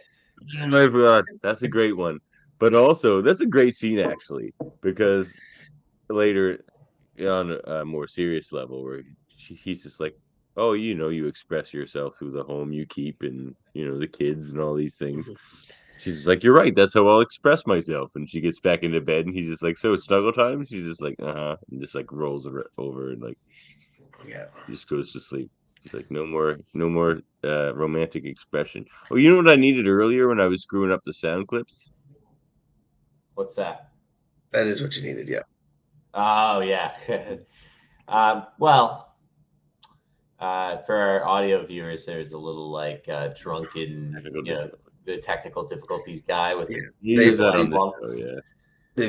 Oh my God, that's a great one. But also, that's a great scene, actually, because later on a more serious level, where he's just like, "Oh, you express yourself through the home you keep, and the kids and all these things." She's like, "You're right. That's how I'll express myself." And she gets back into bed, and he's just like, "So it's snuggle time?" She's just like, and just like rolls over and like, just goes to sleep. She's like, no more romantic expression. Oh, you know what I needed earlier when I was screwing up the sound clips?
What's that?
That is what you needed, yeah.
Oh yeah. For our audio viewers, there's a little like drunken, the technical difficulties guy with
They've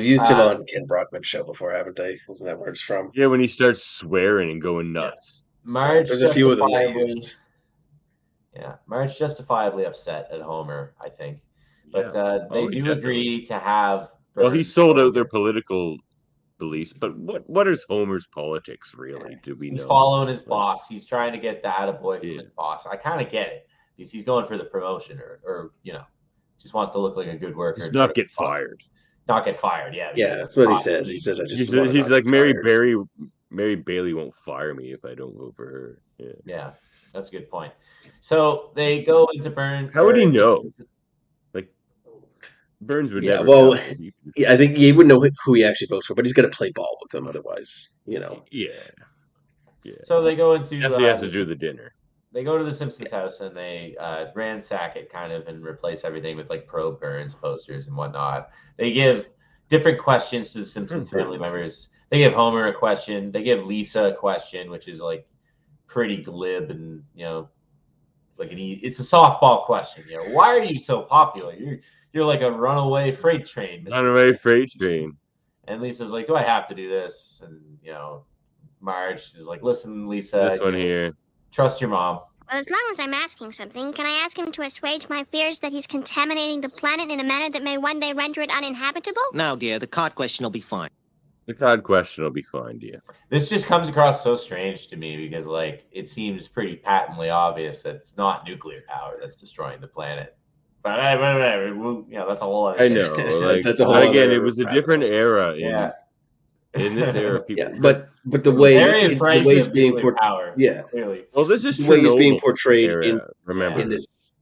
used him on Ken Brockman's show before, haven't they? Isn't that where it's from?
Yeah, when he starts swearing and going nuts.
Marge
There's a few of them they
justifiably,
used.
yeah, Marge justifiably upset at Homer, I think, but
Yeah.
they
Oh,
do
definitely.
agree to have.
Well, he
Burns
sold
go
out their
over.
political beliefs, but what is Homer's politics really? Do we
He's
know?
following his boss. He's trying to get the attaboy from
Yeah.
his boss. I kind of get it because he's going for the promotion, or just wants to look like a good worker.
Just
in front
not
of
get
his boss.
fired.
Not get fired. Yeah.
Yeah, that's what he says. He says, "I just want to
He's
not
like
get
Mary
fired."
Bailey won't fire me if I don't vote for her. Yeah.
Yeah, that's a good point. So they go into Burns.
How would he know? Like Burns would
Yeah,
never.
well,
tell him.
yeah, I think he wouldn't know who he actually votes for, but he's going to play ball with them. Otherwise,
Yeah. Yeah.
So they go into.
He has to do the dinner.
They go to the Simpsons house and they ransack it kind of and replace everything with like pro Burns posters and whatnot. They give different questions to the Simpsons family members. They give Homer a question. They give Lisa a question, which is like pretty glib and like it's a softball question. Why are you so popular? You're like a runaway freight train. Mr.
Runaway freight train.
And Lisa's like, do I have to do this? And Marge is like, listen, Lisa.
This one here.
Trust your mom.
Well, as long as I'm asking something, can I ask him to assuage my fears that he's contaminating the planet in a manner that may one day render it uninhabitable?
No, dear, the card question will be fine.
The card question will be fine, dear.
This just comes across so strange to me because, like, it seems pretty patently obvious that it's not nuclear power that's destroying the planet. But whatever, that's a whole other
I know. Like,
That's a whole
again,
other
it was a different era.
Yeah.
In this era, people.
Yeah, but the way
it's
being portrayed,
power.
yeah,
Clearly.
Well, this is
the way it's being
Chernobyl
portrayed
era, remember
in this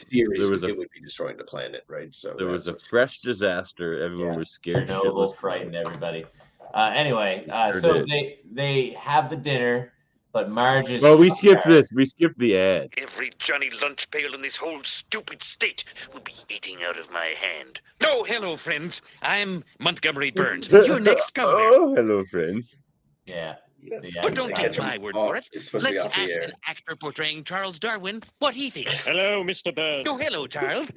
series, it would be destroying the planet, right? So
there was a fresh disaster. Everyone was scared.
Chernobyl frightened everybody. Anyway, so they have the dinner, but Marge is.
Well, we skipped this. We skipped the ad.
Every Johnny lunch pail in this whole stupid state will be eating out of my hand. Oh, hello, friends. I'm Montgomery Burns, your next governor.
Oh, hello, friends.
Yeah.
Yes.
But don't take my word for it.
It's supposed to be
Let's
off the
ask
air.
an actor portraying Charles Darwin what he thinks. Hello, Mr. Burns. Oh, hello, Charles.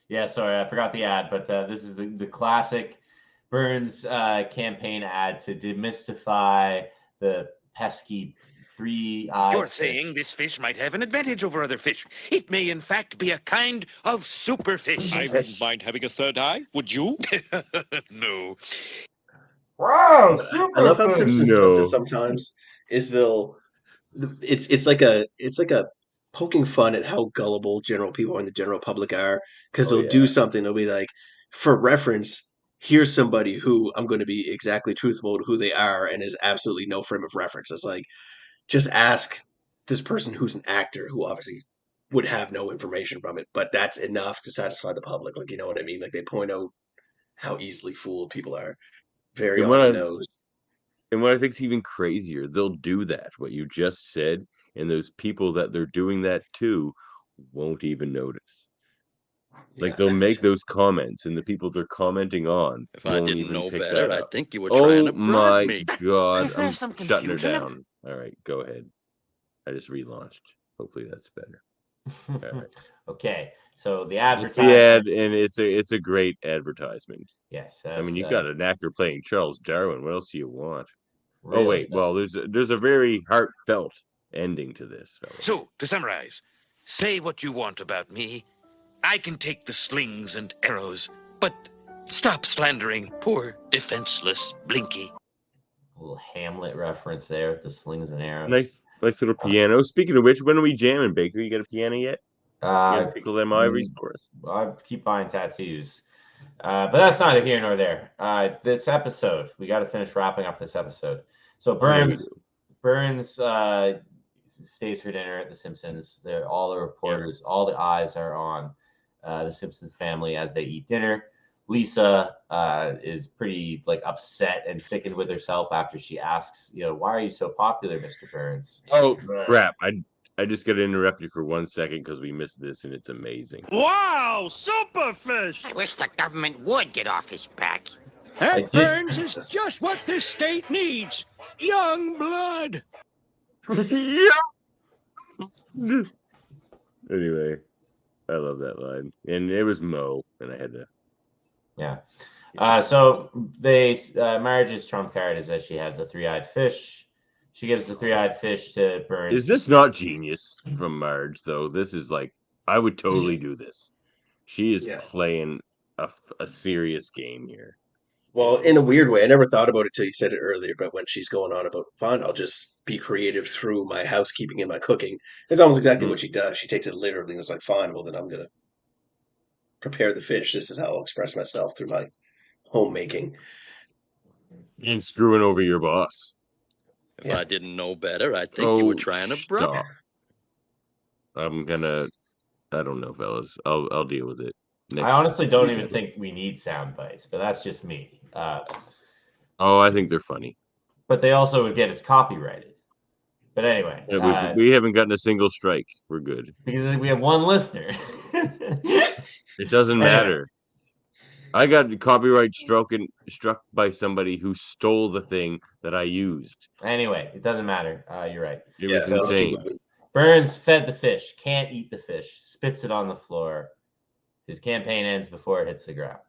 Yeah, sorry, I forgot the ad, but this is the classic Burns campaign ad to demystify the pesky three-eyed
You're
fish.
saying this fish might have an advantage over other fish. It may, in fact, be a kind of superfish. I wouldn't mind having a third eye, would you? No.
Wow,
I love how Simpsons does this sometimes. It's like a poking fun at how gullible general people and the general public are, because they'll do something. They'll be like, for reference, here's somebody who I'm going to be exactly truthful to who they are and is absolutely no frame of reference. It's like, just ask this person who's an actor who obviously would have no information from it, but that's enough to satisfy the public. Like, you know what I mean? Like, they point out how easily fooled people are. Very on the nose.
And what I think is even crazier, they'll do that, what you just said, and those people that they're doing that to won't even notice. Like, they'll make those comments, and the people they're commenting on
If I
won't
didn't
even
know
pick
better,
that
I
up.
think you were trying to
Oh my
bribe me.
God,
Is there
I'm
some
shutting her
confusion?
down. All right, go ahead. I just relaunched. Hopefully that's better. All right.
Okay, so the
It's
advertisement.
the ad, and it's a great advertisement.
Yes,
I mean, you got an actor playing Charles Darwin. What else do you want?
Really?
Oh wait, well, there's a very heartfelt ending to this, fellas.
So, to summarize, say what you want about me. I can take the slings and arrows, but stop slandering poor, defenseless Blinky.
A little Hamlet reference there with the slings and arrows.
Nice little piano. Speaking of which, when are we jamming, Baker? You got a piano yet? You got pickle them ivories for us.
I keep buying tattoos. But that's neither here nor there. This episode, we got to finish wrapping up this episode. So Burns stays for dinner at the Simpsons. All the reporters, all the eyes are on the Simpsons family as they eat dinner. Lisa is pretty upset and sickened with herself after she asks, why are you so popular, Mr. Burns?
Oh crap! I just got to interrupt you for 1 second because we missed this and it's amazing.
Wow, superfish!
I wish the government would get off his back.
That Burns is just what this state needs. Young blood.
Anyway, I love that line, and it was Mo, and I had to.
Yeah. So Marge's trump card is that she has the three-eyed fish. She gives the three-eyed fish to Burns.
Is this not genius from Marge, though? This is like, I would totally do this. She is playing a serious game here.
Well, in a weird way, I never thought about it till you said it earlier, but when she's going on about, fine, I'll just be creative through my housekeeping and my cooking, it's almost exactly what she does. She takes it literally and it's like, fine, well, then I'm going to prepare the fish. This is how I'll express myself through my homemaking.
And screwing over your boss.
If I didn't know better, I think you were trying to brag.
Stop. I don't know, fellas. I'll deal with it.
I honestly don't even think we need sound bites, but that's just me.
I think they're funny.
But they also would get us copyrighted. But anyway.
We haven't gotten a single strike. We're good.
Because we have one listener.
It doesn't matter. I got copyright struck by somebody who stole the thing that I used.
Anyway, it doesn't matter. You're right.
It was insane.
Burns fed the fish, can't eat the fish, spits it on the floor. His campaign ends before it hits the ground.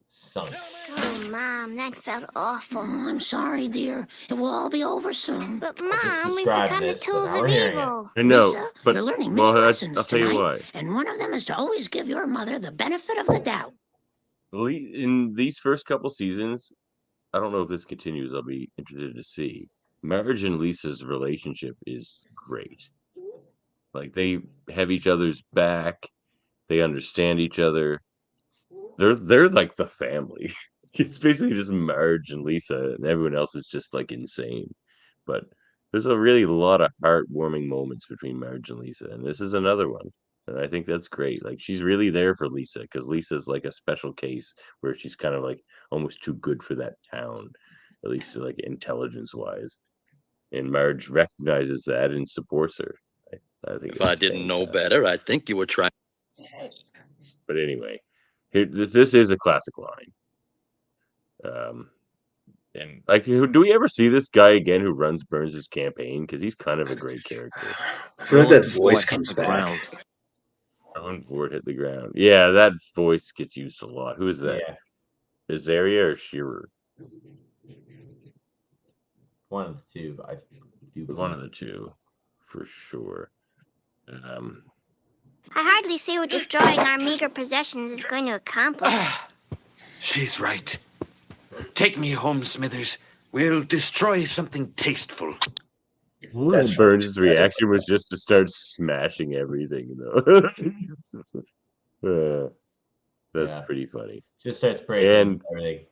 Son.
Oh, Mom, that felt awful.
Oh, I'm sorry, dear. It will all be over soon.
But, Mom, we've become the tools of evil.
I know,
Lisa,
but
you're learning many lessons
I'll tell you
tonight,
why.
and one of them is to always give your mother the benefit of the doubt.
In these first couple seasons, I don't know if this continues. I'll be interested to see. Marge and Lisa's relationship is great. Like, they have each other's back. They understand each other. They're like the family. It's basically just Marge and Lisa, and everyone else is just like insane. But there's a really lot of heartwarming moments between Marge and Lisa, and this is another one. And I think that's great. Like, she's really there for Lisa, because Lisa's like a special case where she's kind of like almost too good for that town, at least like intelligence wise. And Marge recognizes that and supports her. I think
if I didn't know better, I think you were trying.
But anyway, this is a classic line. And like, do we ever see this guy again who runs Burns' campaign? Because he's kind of a great character.
I feel like that voice comes back.
Alan Ford hit the ground. Yeah, that voice gets used a lot. Who is that?
Yeah.
Azaria or Shearer?
One of the two. I do.
One of the two, for sure.
I hardly see what destroying our meager possessions is going to accomplish.
She's right. Take me home, Smithers. We'll destroy something tasteful.
Burns' reaction was just to start smashing everything, though. That's pretty funny.
Just starts breaking
and
everything.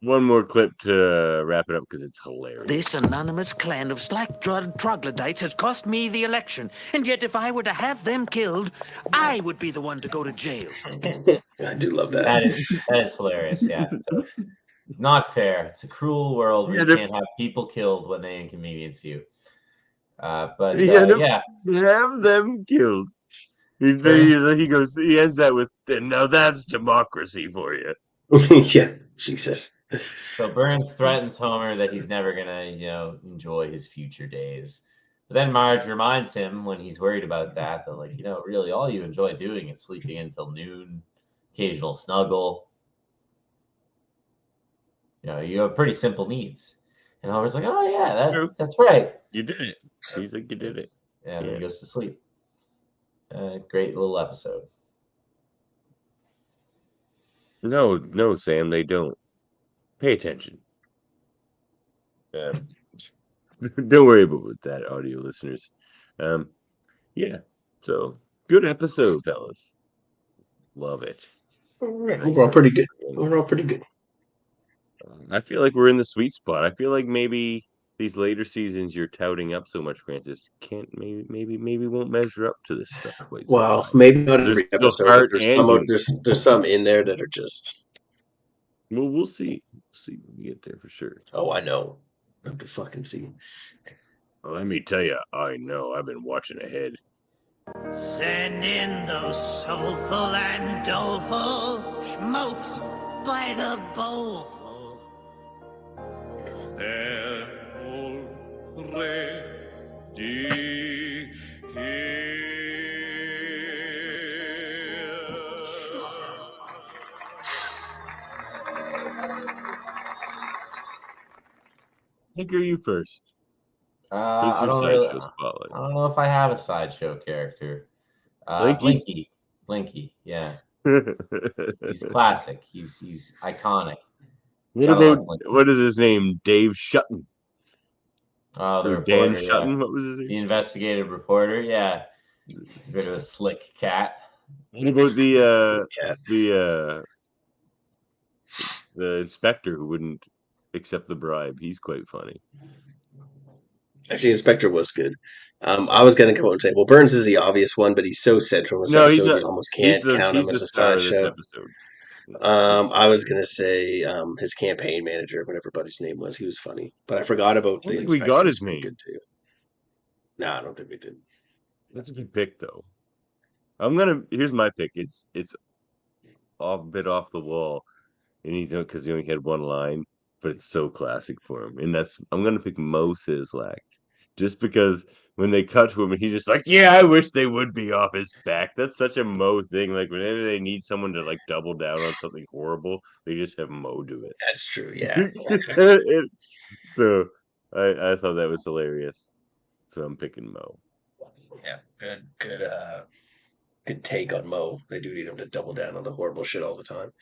One more clip to wrap it up because it's hilarious.
This anonymous clan of slack-jawed troglodytes has cost me the election, and yet if I were to have them killed, I would be the one to go to jail.
I do love that.
That is hilarious, yeah. So, not fair. It's a cruel world where you can't have people killed when they inconvenience you. Have
them killed. He ends that with, now that's democracy for you.
Yeah, Jesus.
So Burns threatens Homer that he's never gonna, enjoy his future days. But then Marge reminds him when he's worried about that, like, really all you enjoy doing is sleeping until noon, occasional snuggle. You have pretty simple needs. And Homer's like, oh yeah, that's right.
You did it. He's like, you did it.
And then he goes to sleep. Great little episode.
No, Sam, they don't. Pay attention. Don't worry about that, audio listeners. Yeah. So, good episode, fellas. Love it.
Overall, pretty good.
I feel like we're in the sweet spot. I feel like maybe these later seasons you're touting up so much, Francis, maybe won't measure up to this stuff.
Well, maybe not every episode. There's some in there that are just.
Well, we'll see. We'll see when we get there for sure.
Oh, I know. I have to fucking see.
Well, let me tell you, I know. I've been watching ahead.
Send in those soulful and doleful schmaltz by the bowlful. They're already here.
Tinker, you first.
I don't know if I have a sideshow character.
Blinky?
Blinky, yeah. He's classic. He's iconic.
What is his name? Dave Shutton.
Oh, the
or
reporter,
Dan Shutton. What was his name?
The investigative reporter. Yeah, bit of a slick cat.
What about the inspector who wouldn't accept the bribe? He's quite funny.
Actually, Inspector was good. I was going to come out and say, well, Burns is the obvious one, but he's so central in this episode, you almost can't count him as a sideshow. I was going to say his campaign manager, whatever buddy's name was. He was funny, but I forgot about the Inspector.
We got his name.
Good too. No, I don't think we did.
That's a good pick, though. Here's my pick. It's a bit off the wall, and he's because he only had one line, but it's so classic for him. And I'm gonna pick Mo Sislak, just because when they cut to him and he's just like, yeah, I wish they would be off his back. That's such a Mo thing. Like whenever they need someone to like double down on something horrible, they just have Mo do it.
That's true. Yeah.
So I thought that was hilarious. So I'm picking Mo.
Yeah, good take on Mo. They do need him to double down on the horrible shit all the time.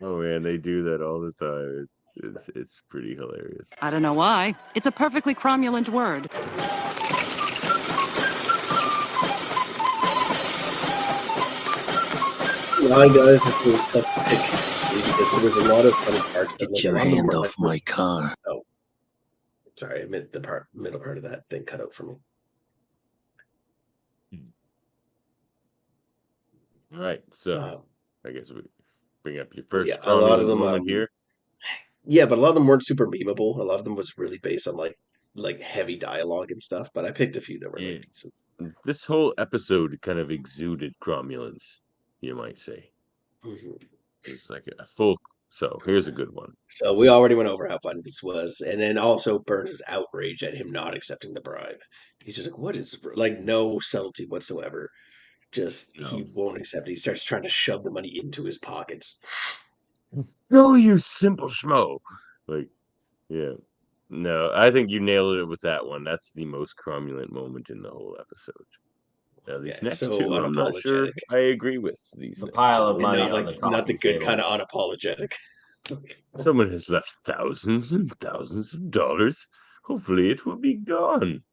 Oh man, they do that all the time. It's pretty hilarious.
I don't know why. It's a perfectly cromulent word.
Line, guys, this was tough to pick because there was a lot of funny parts.
Get your hand off my car.
Oh, sorry, I meant the middle part of that thing cut out for me.
All right, so I guess we bring up your first.
Yeah, a lot of them
here.
Yeah, but a lot of them weren't super memeable. A lot of them was really based on like heavy dialogue and stuff. But I picked a few that were like decent.
This whole episode kind of exuded cromulence, you might say.
Mm-hmm.
It's like a full. So here's a good one.
So we already went over how fun this was, and then also Burns' outrage at him not accepting the bribe. He's just like, "What is like no subtlety whatsoever." Just he won't accept it. He starts trying to shove the money into his pockets.
No, you simple schmo. Like, yeah. No, I think you nailed it with that one. That's the most cromulent moment in the whole episode. These next two, I'm not sure I agree with these.
The pile of money,
not the good kind of unapologetic.
Someone has left thousands and thousands of dollars. Hopefully, it will be gone.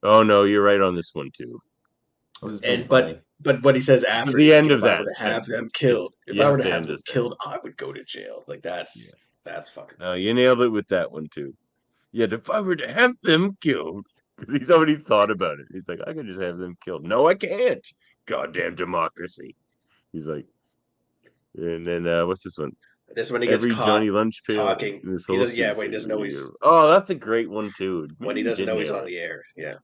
Oh no, you're right on this one too.
And but what he says after
the end of
that,
that,
I were to have them killed. If I were to have them killed, I would go to jail. Like that's fucking.
You nailed it with that one too. Yet if I were to have them killed, because he's already thought about it. He's like, I could just have them killed. No, I can't. Goddamn democracy. He's like, and then what's this one?
This one he gets caught
Johnny Lunch
talking. He doesn't. Yeah, when he doesn't know he's.
Oh, that's a great one too.
When he doesn't know he's on the air. Yeah.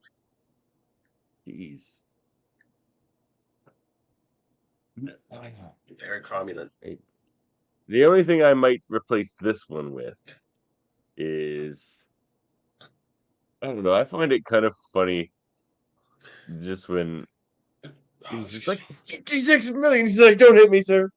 Jeez.
Very cromulent.
The only thing I might replace this one with is, I don't know, I find it kind of funny just when he's just like, 56 million. He's like, don't hit me, sir.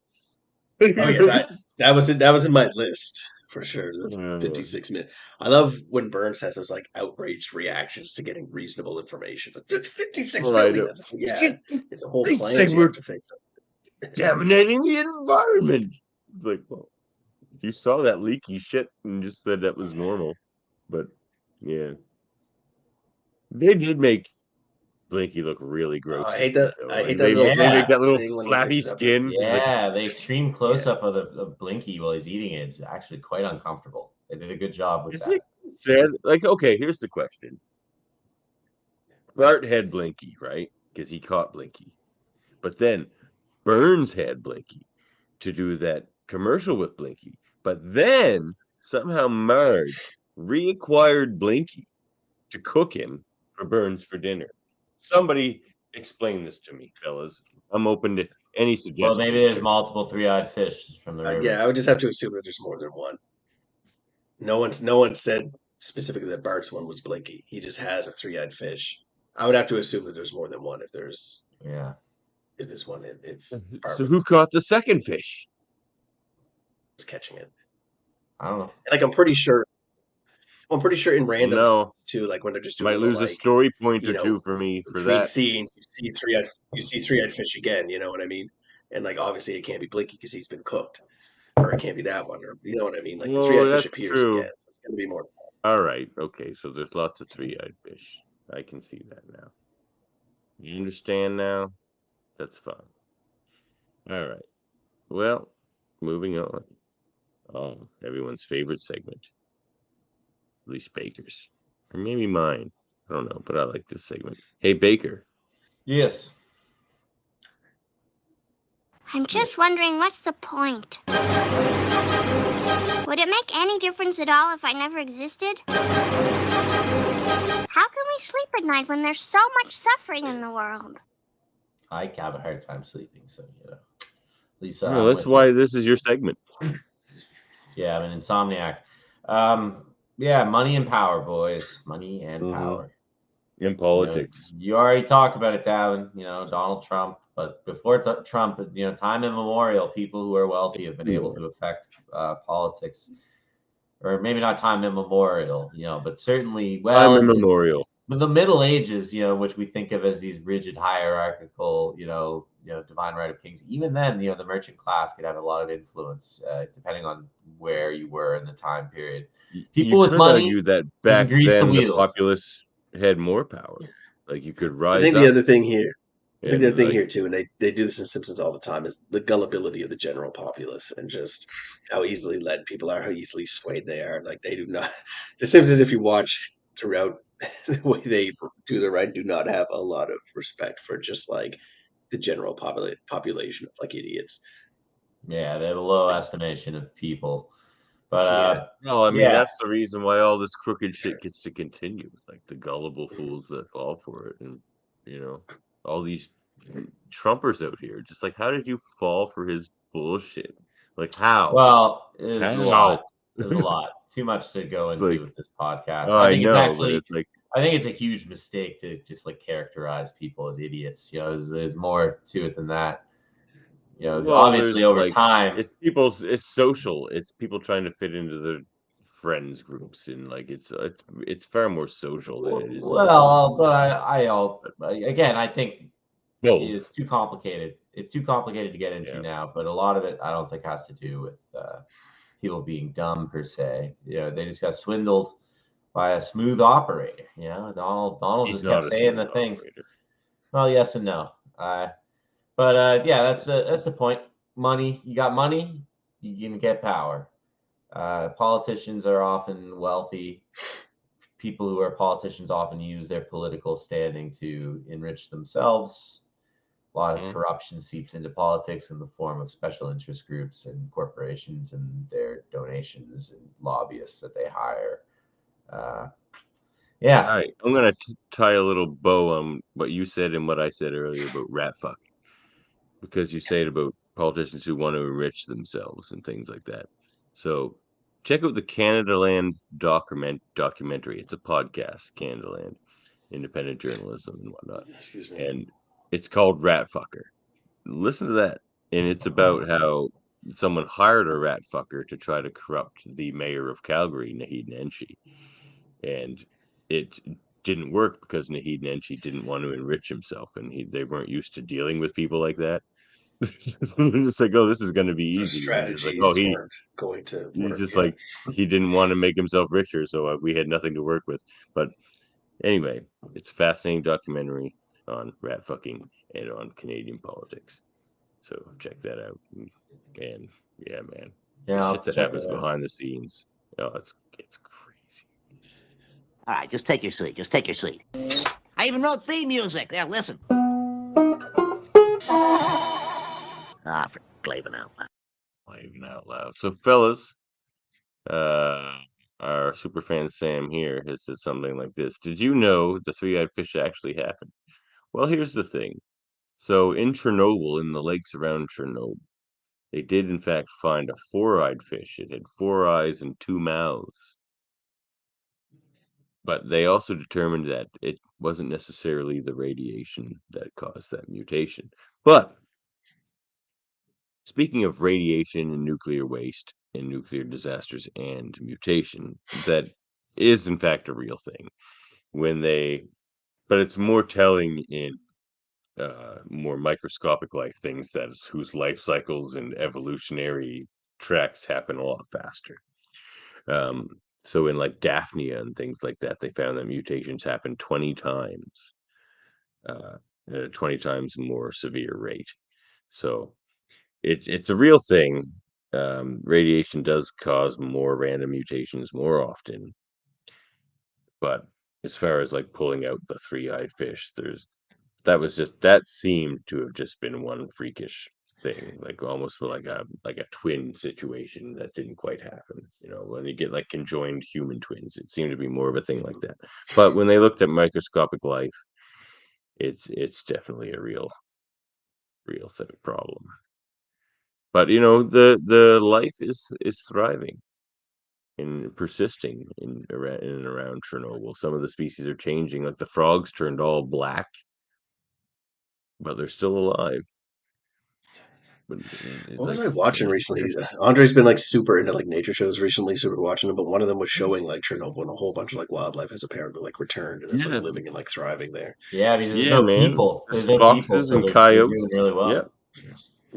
Oh yes, that was in my list for sure. The 56 minutes. I love when Burns has those like outraged reactions to getting reasonable information. It's like 56 million. Yeah, it's a whole plan you have to fix.
Contaminating the environment. It's like, well, you saw that leaky shit and just said that was normal, but yeah, they did make Blinky look really gross.
I hate that.
They make that little flappy skin.
Yeah, the extreme close up of Blinky while he's eating it is actually quite uncomfortable. They did a good job with that.
Sad. Like, okay, here's the question. Bart had Blinky, right? Because he caught Blinky, but then Burns had Blinky to do that commercial with Blinky, but then somehow Marge reacquired Blinky to cook him for Burns for dinner. Somebody explain this to me, fellas. I'm open to any suggestions.
Well, maybe there's multiple three-eyed fish from the river.
Yeah, I would just have to assume that there's more than one. No one said specifically that Bart's one was Blinky. He just has a three-eyed fish. I would have to assume that there's more than one if there's one.
So who caught the second fish?
Was catching it.
I don't know.
Like I'm pretty sure Well, I'm pretty sure in random
No,
too, like when they're just doing
might
little,
lose a
like,
story point
you
or two
know,
for me for
between
that.
scenes, you see three-eyed fish again. You know what I mean? And like obviously it can't be Blinky because he's been cooked, or it can't be that one, or you know what I mean? Like the
Well,
three-eyed fish
that's
appears
true.
again. So it's gonna be more.
All right. Okay. So there's lots of three-eyed fish. I can see that now. You understand now? That's fine. All right. Well, moving on. Oh, everyone's favorite segment. At least Baker's. Or maybe mine. I don't know, but I like this segment. Hey, Baker.
Yes.
I'm just wondering, what's the point? Would it make any difference at all if I never existed? How can we sleep at night when there's so much suffering in the world?
I have a hard time sleeping, so at least
Well, that's why this is your segment.
Yeah, I'm an insomniac. Yeah, money and power, boys. Money and power.
In politics.
You already talked about it, Davan. Donald Trump. But before Trump, time immemorial, people who are wealthy have been able to affect politics. Or maybe not time immemorial, but certainly
Time immemorial.
But the Middle Ages, which we think of as these rigid hierarchical, divine right of kings. Even then, the merchant class could have a lot of influence, depending on where you were in the time period. People with money
argue that back then the populace had more power. Like you could rise.
I think the other thing here,
here
too, and they do this in Simpsons all the time, is the gullibility of the general populace and just how easily led people are, how easily swayed they are. Like they do not. The Simpsons, if you watch throughout the way they do their writing, do not have a lot of respect for just like the general population of like idiots.
Yeah, they have a low estimation of people. But
no, I mean that's the reason why all this crooked shit gets to continue. Like the gullible fools that fall for it, and all these Trumpers out here. Just like, how did you fall for his bullshit? Like how?
Well, there's a lot. There's a lot. Too much to go into with this podcast.
I think it's actually.
I think it's a huge mistake to just like characterize people as idiots. There's more to it than that. Obviously over time,
it's people's. It's social. It's people trying to fit into their friends groups, and like it's far more social than it is.
Well, but I think it's too complicated. It's too complicated to get into now. But a lot of it, I don't think, has to do with people being dumb per se. They just got swindled by a smooth operator. Donald just kept saying the things. Well, yes and no. But that's the point. Money, you got money, you can get power. Politicians are often wealthy. People who are politicians often use their political standing to enrich themselves. A lot of corruption seeps into politics in the form of special interest groups and corporations and their donations and lobbyists that they hire.
All right, I'm gonna tie a little bow on what you said and what I said earlier about rat fuck, because you say it about politicians who want to enrich themselves and things like that. So check out the Canada Land documentary. It's a podcast, Canada Land, independent journalism and whatnot.
Excuse me.
And it's called Rat Fucker. Listen to that. And it's about how someone hired a rat fucker to try to corrupt the mayor of Calgary, Naheed Nenshi. And it didn't work because Naheed Nenshi didn't want to enrich himself, and they weren't used to dealing with people like that. Just like, oh, this is going to be easy.
Strategies weren't going to work.
He's just like, he didn't want to make himself richer, so we had nothing to work with. But anyway, it's a fascinating documentary on rat fucking and on Canadian politics. So check that out. And yeah, man, shit that happens behind the scenes. Oh, it's crazy.
All right, just take your seat. Just take your seat. I even wrote theme music. There, listen. For Glavin out loud.
Glavin out loud. So, fellas, our super fan Sam here has said something like this. Did you know the three-eyed fish actually happened? Well, here's the thing. So, in Chernobyl, in the lakes around Chernobyl, they did, in fact, find a four-eyed fish. It had 4 eyes and 2 mouths. But they also determined that it wasn't necessarily the radiation that caused that mutation. But speaking of radiation and nuclear waste and nuclear disasters and mutation, that is in fact a real thing. But it's more telling in more microscopic life things whose life cycles and evolutionary tracks happen a lot faster. So in like Daphnia and things like that, they found that mutations happen 20 times, at a 20 times more severe rate. So it's a real thing. Radiation does cause more random mutations more often, but as far as like pulling out the three-eyed fish, that seemed to have just been one freakish thing, like almost like a twin situation that didn't quite happen. When you get like conjoined human twins, it seemed to be more of a thing like that. But when they looked at microscopic life, it's definitely a real thing problem. But the life is thriving and persisting in and around Chernobyl. Some of the species are changing, like the frogs turned all black, but they're still alive. But
what was I watching recently? Andre's been like super into like nature shows recently, so we're watching them. But one of them was showing like Chernobyl, and a whole bunch of like wildlife has apparently like returned and is like living and like thriving there.
Yeah, because there's no people.
There's
no
foxes
people,
and
so
coyotes.
they're doing really well.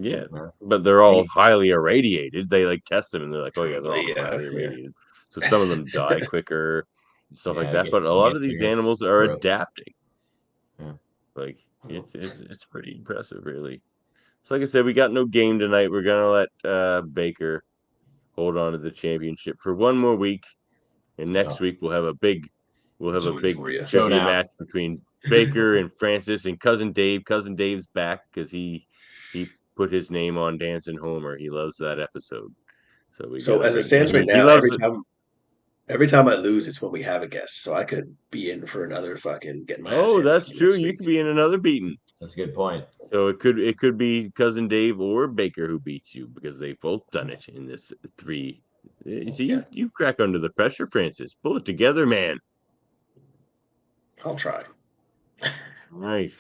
Yeah, but they're all highly irradiated. They like test them, and they're like, "Oh yeah, they're all highly irradiated." So some of them die quicker, and stuff like that. But a lot of these animals are adapting.
Yeah,
like it's pretty impressive, really. So like I said, we got no game tonight. We're gonna let Baker hold on to the championship for one more week, and next week we'll have a big trivia match between Baker and Francis and Cousin Dave. Cousin Dave's back because he put his name on Dancing Homer. He loves that episode. So
as it stands right now, every time I lose, it's when we have a guest. So I could be in for another fucking getting my ass handed
that's
to me
true.
next
You
week.
could be in another beating.
That's a good point.
So it could be Cousin Dave or Baker who beats you because they've both done it in this 3. See, you crack under the pressure, Francis. Pull it together, man.
I'll try.
Right.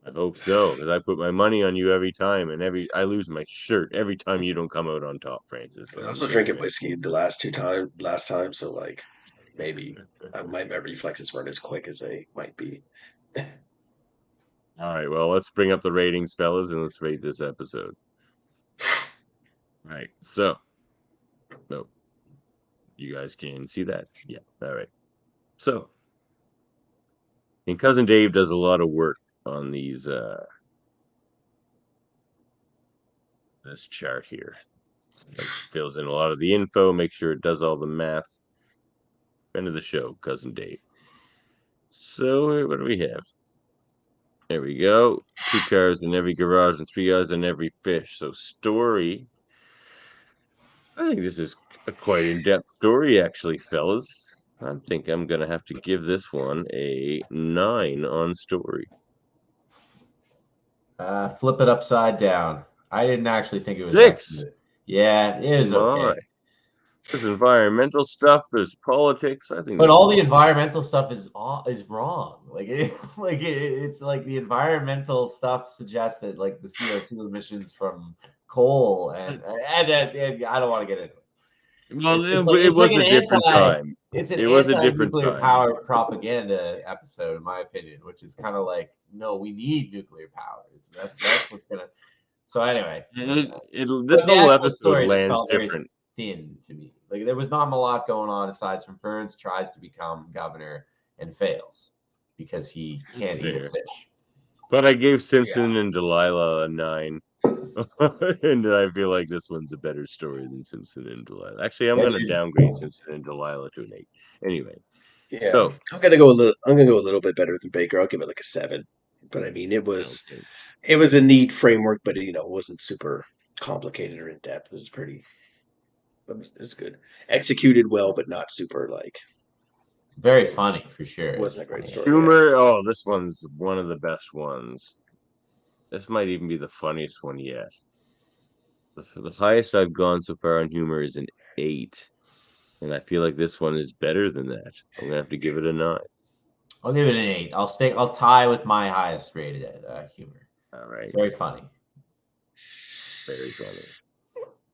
I hope so, because I put my money on you every time, and I lose my shirt every time you don't come out on top, Francis.
I was also drinking whiskey the last time, so like maybe my reflexes weren't as quick as they might be.
All right, well, let's bring up the ratings, fellas, and let's rate this episode. All right, so, no, you guys can see that? Yeah, all right. So, and Cousin Dave does a lot of work on these, this chart here. Like, fills in a lot of the info, makes sure it does all the math. Friend of the show, Cousin Dave. So, what do we have? There we go. 2 cars in every garage and 3 eyes on every fish. So story. I think this is a quite in-depth story, actually, fellas. I think I'm going to have to give this one a 9 on story.
Flip it upside down. I didn't actually think it was
6.
Yeah, it is okay.
There's environmental stuff. There's politics. I think.
But all the environmental stuff is wrong. It's like the environmental stuff suggests that like the CO2 emissions from coal and I don't want to get into it.
Well, it was a different time.
It's an
anti-nuclear
power propaganda episode, in my opinion, which is kind of like, no, we need nuclear power. That's what's gonna. So anyway,
this whole episode lands different.
Thin to me. Like there was not a lot going on aside from Burns tries to become governor and fails because he can't eat a fish.
But I gave Simpson and Delilah a 9. And I feel like this one's a better story than Simpson and Delilah. Actually, I'm going to downgrade Simpson and Delilah to an 8. Anyway.
Yeah.
So
I'm gonna go a little bit better than Baker. I'll give it like a 7. But I mean it was a neat framework, but it wasn't super complicated or in depth. It was pretty. It's good. Executed well, but not super like.
Very funny for sure.
It wasn't a great story.
Humor. Oh, this one's one of the best ones. This might even be the funniest one yet. The highest I've gone so far on humor is an 8, and I feel like this one is better than that. I'm gonna have to give it a 9.
I'll give it an 8. I'll tie with my highest rated humor.
All right.
Very funny.
Very funny.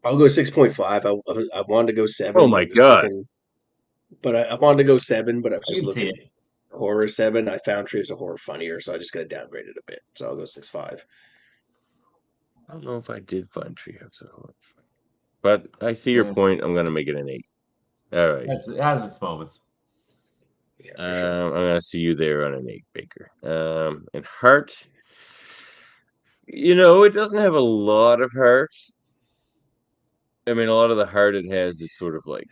I'll go 6.5. I wanted to go 7.
Oh my god!
But I wanted to go 7, but I was
I
just
can see
looking
it.
horror 7. I found Trees of Horror funnier, so I just got to downgrade it a bit. So I'll go 6.5.
I don't know if I did find Treehouse of Horror, but I see your point. I'm gonna make it an 8. All right.
It has its moments.
Yeah, for sure.
I'm gonna see you there on an 8, Baker. And heart, it doesn't have a lot of heart. I mean, a lot of the heart it has is sort of like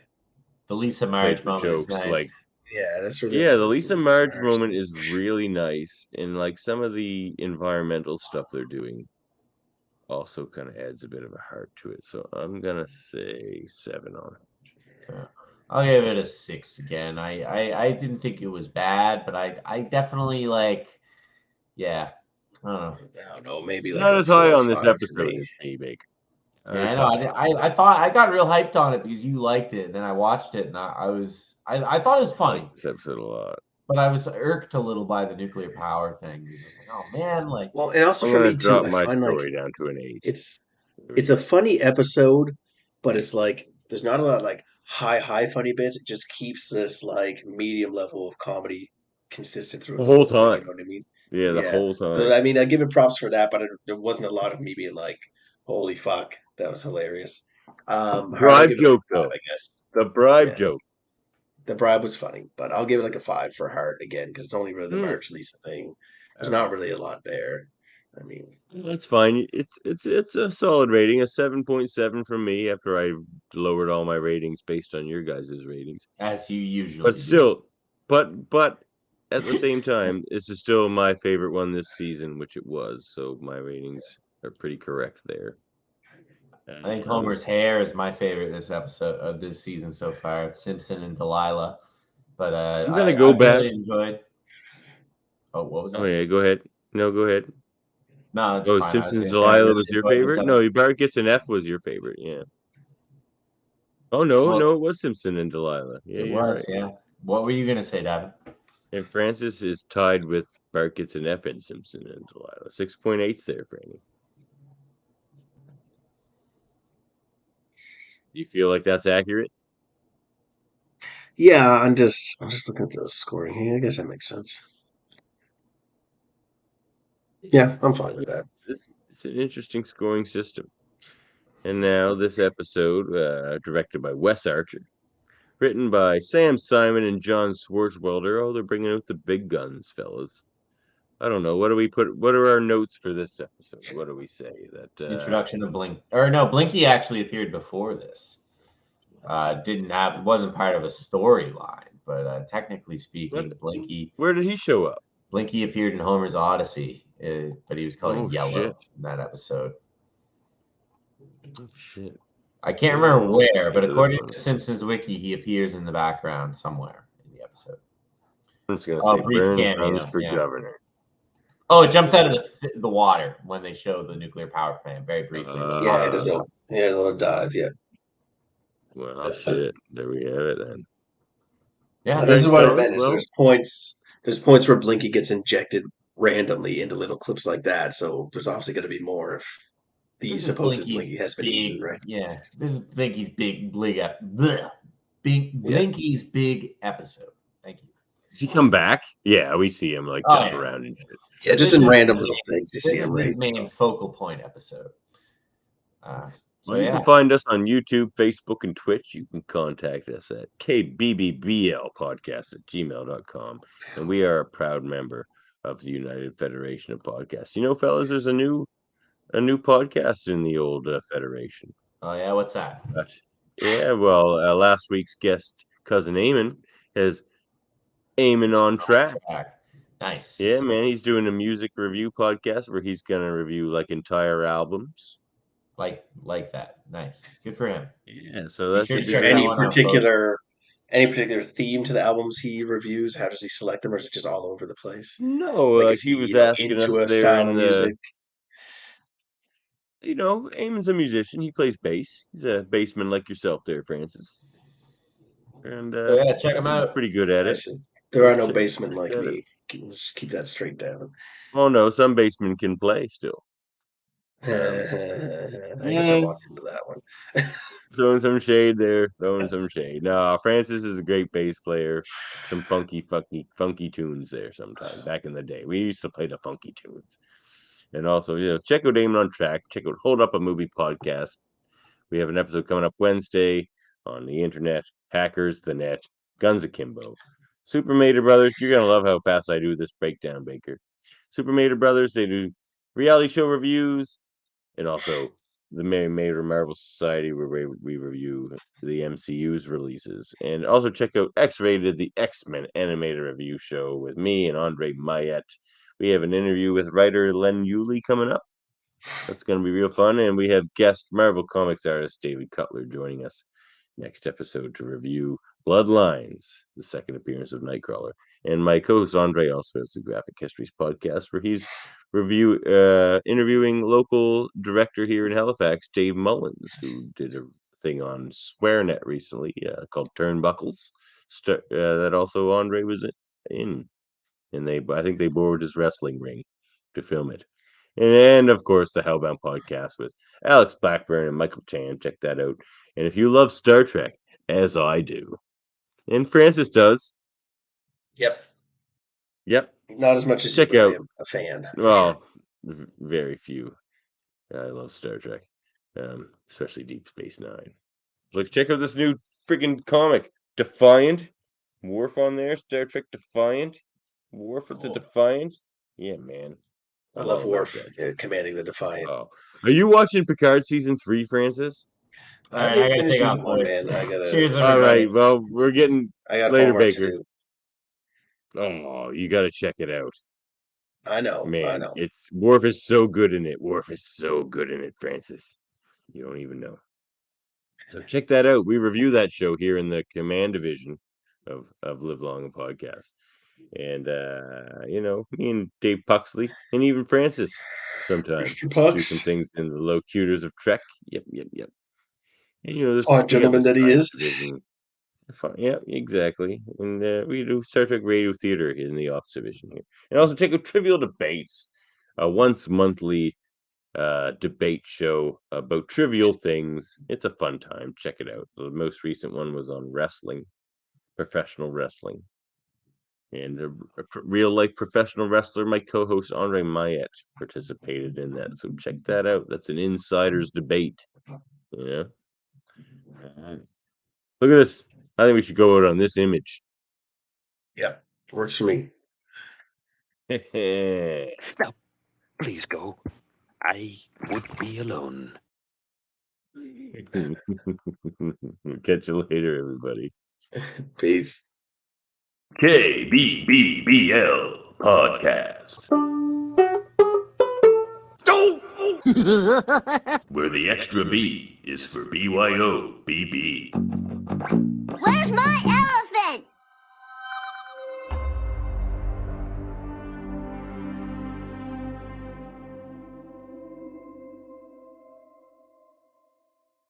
The Lisa Marge
paper
moment is
jokes,
nice.
like
Yeah, that's really
yeah, the
nice.
Lisa Marge moment is really nice, and like some of the environmental stuff they're doing also kind of adds a bit of a heart to it. So I'm gonna say 7 on it.
I'll give it a 6 again. I didn't think it was bad, but I definitely yeah. I
don't know. Maybe like
not
a
as high
4 or
on this
5 for
episode
me.
as me, Baker.
Yeah, I know. I thought I got real hyped on it because you liked it, and then I watched it, and I thought it was
I
funny.
like this episode a lot.
But I was irked a little by the nuclear power thing. Because I was like, oh man, like.
Well, and also
I'm
for
gonna
me too,
drop
I
my
find like
story down to an 8.
it's a funny episode, but it's like there's not a lot of like high funny bits. It just keeps this like medium level of comedy consistent through
The whole
thing.
time.
You know what I mean?
Yeah, the whole time.
So I mean, I give it props for that, but there wasn't a lot of me being like, "Holy fuck, that was hilarious."
Bribe joke though.
I guess
The bribe joke.
The bribe was funny, but I'll give it like a 5 for heart again because it's only really the Marge Lisa thing. There's not really a lot there. I mean,
that's fine. It's a solid rating, a 7.7 from me after I lowered all my ratings based on your guys' ratings.
As you usually
But still, but at the same time, this is still my favorite one this season, which it was. So my ratings are pretty correct there.
I think Homer's hair is my favorite this episode of this season so far. Simpson and Delilah, but
I'm gonna go back.
Really enjoyed. Oh, what was that?
Oh yeah, go ahead. No, go ahead.
No, it's
oh,
fine.
Simpsons Delilah was your favorite? No, Bart Gets an F was your favorite. Yeah. Oh no, it was Simpson and Delilah. Yeah,
it
you're
was.
right.
Yeah. What were you gonna say, Davan?
And Francis is tied with Bart Gets an F and Simpson and Delilah. 6.8 there, Franny. Do you feel like that's accurate?
yeah, I'm just looking at the scoring here. I guess that makes sense. Yeah, I'm fine with that.
It's an interesting scoring system. And now this episode, directed by Wes Archer, written by Sam Simon and John Swartzwelder. Oh, they're bringing out the big guns, fellas. I don't know. What do we put? What are our notes for this episode? What do we say? That
introduction of Blink, or no, Blinky actually appeared before this. Wasn't part of a storyline, but technically speaking, Blinky.
Where did he show up?
Blinky appeared in Homer's Odyssey, but he was called Yellow in that episode.
Oh shit!
I can't remember where, but according to Simpsons Wiki, he appears in the background somewhere in the episode.
I'm just gonna say
brief
Burns
cameo,
runs for governor.
Oh, it jumps out of the water when they show the nuclear power plant very briefly.
Yeah, it does a little dive. Yeah.
Well, shit. There we have it then.
Yeah,
this is what I meant. There's points where Blinky gets injected randomly into little clips like that. So there's obviously going to be more if the supposed Blinky has been eaten, right?
Yeah, this is Blinky's Blinky's big episode. Thank you.
Does he come back? Yeah, we see him like jump around and shit.
Yeah, just in random little things you see him.
This is his main focal point episode.
You can find us on YouTube, Facebook, and Twitch. You can contact us at kbbbl@gmail.com. And we are a proud member of the United Federation of Podcasts. You know, fellas, there's a new podcast in the old federation.
Oh, yeah? What's that?
Yeah, well, last week's guest, Cousin Eamon, has Eamon on Track.
Nice.
Yeah, man, he's doing a music review podcast where he's going to review like entire albums.
Like that. Nice. Good for him.
Yeah, so that's
is there any particular theme to the albums he reviews? How does he select them, or is it just all over the place?
No, like he was asking us
into a
there
style
in
of
the
music.
You know, Eamon's a musician. He plays bass. He's a bassman like yourself there, Francis. And
yeah, check him out.
He's pretty good at it.
There are no bassmen like me. Just keep that straight down.
Oh no, some bassmen can play still.
I guess I walked into that one.
Throwing some shade there. Throwing some shade. No, Francis is a great bass player. Some funky tunes there sometime. Back in the day. We used to play the funky tunes. And also, check out Damon on Track. Check out Hold Up a Movie podcast. We have an episode coming up Wednesday on the internet. Hackers, the net, Guns Akimbo. Super Mater Brothers. You're going to love how fast I do this breakdown, Baker. Super Mater Brothers, they do reality show reviews. And also the Mary Mater Marvel Society, where we review the MCU's releases. And also check out X-Rated, the X-Men animated review show with me and Andre Mayette. We have an interview with writer Len Yulee coming up. That's going to be real fun. And we have guest Marvel Comics artist David Cutler joining us next episode to review Bloodlines, the second appearance of Nightcrawler. And my co-host Andre also has the Graphic Histories podcast, where he's interviewing local director here in Halifax, Dave Mullins, who did a thing on SwearNet recently called Turnbuckles. That also Andre was in, and I think they borrowed his wrestling ring to film it. And of course, the Hellbound podcast with Alex Blackburn and Michael Chan. Check that out. And if you love Star Trek, as I do, and Francis does,
Yep.
Not
as much as
check
you,
out.
I am a fan.
Well, very few. I love Star Trek, especially Deep Space Nine. Like, check out this new freaking comic, Defiant. Worf on there, Star Trek Defiant. Worf with the Defiant. Yeah, man.
I love Worf commanding the Defiant.
Oh. Are you watching Picard season 3, Francis?
All right, I gotta take off, boys. Cheers, everybody.
All right, well, we're getting
I got
later,
homework
Baker.
to do.
Oh, you got to check it out.
I know,
man. Worf is so good in it. Worf is so good in it, Francis. You don't even know. So check that out. We review that show here in the Command Division of Live Long and Podcast. And me and Dave Puxley and even Francis sometimes do some things in the locutors of Trek. Yep. And this
gentleman that he is.
Division. Yeah, exactly. And we do Star Trek Radio Theater in the Office Division here. And also check out Trivial Debates, a once monthly debate show about trivial things. It's a fun time. Check it out. The most recent one was on wrestling, professional wrestling. And a real-life professional wrestler, my co-host Andre Mayette, participated in that. So check that out. That's an insider's debate. Look at this. I think we should go out on this image.
Yep, works for me.
Now, please go. I would be alone.
Catch you later, everybody.
Peace.
KBBBL podcast. Where the extra B is for BYOBB.
Where's my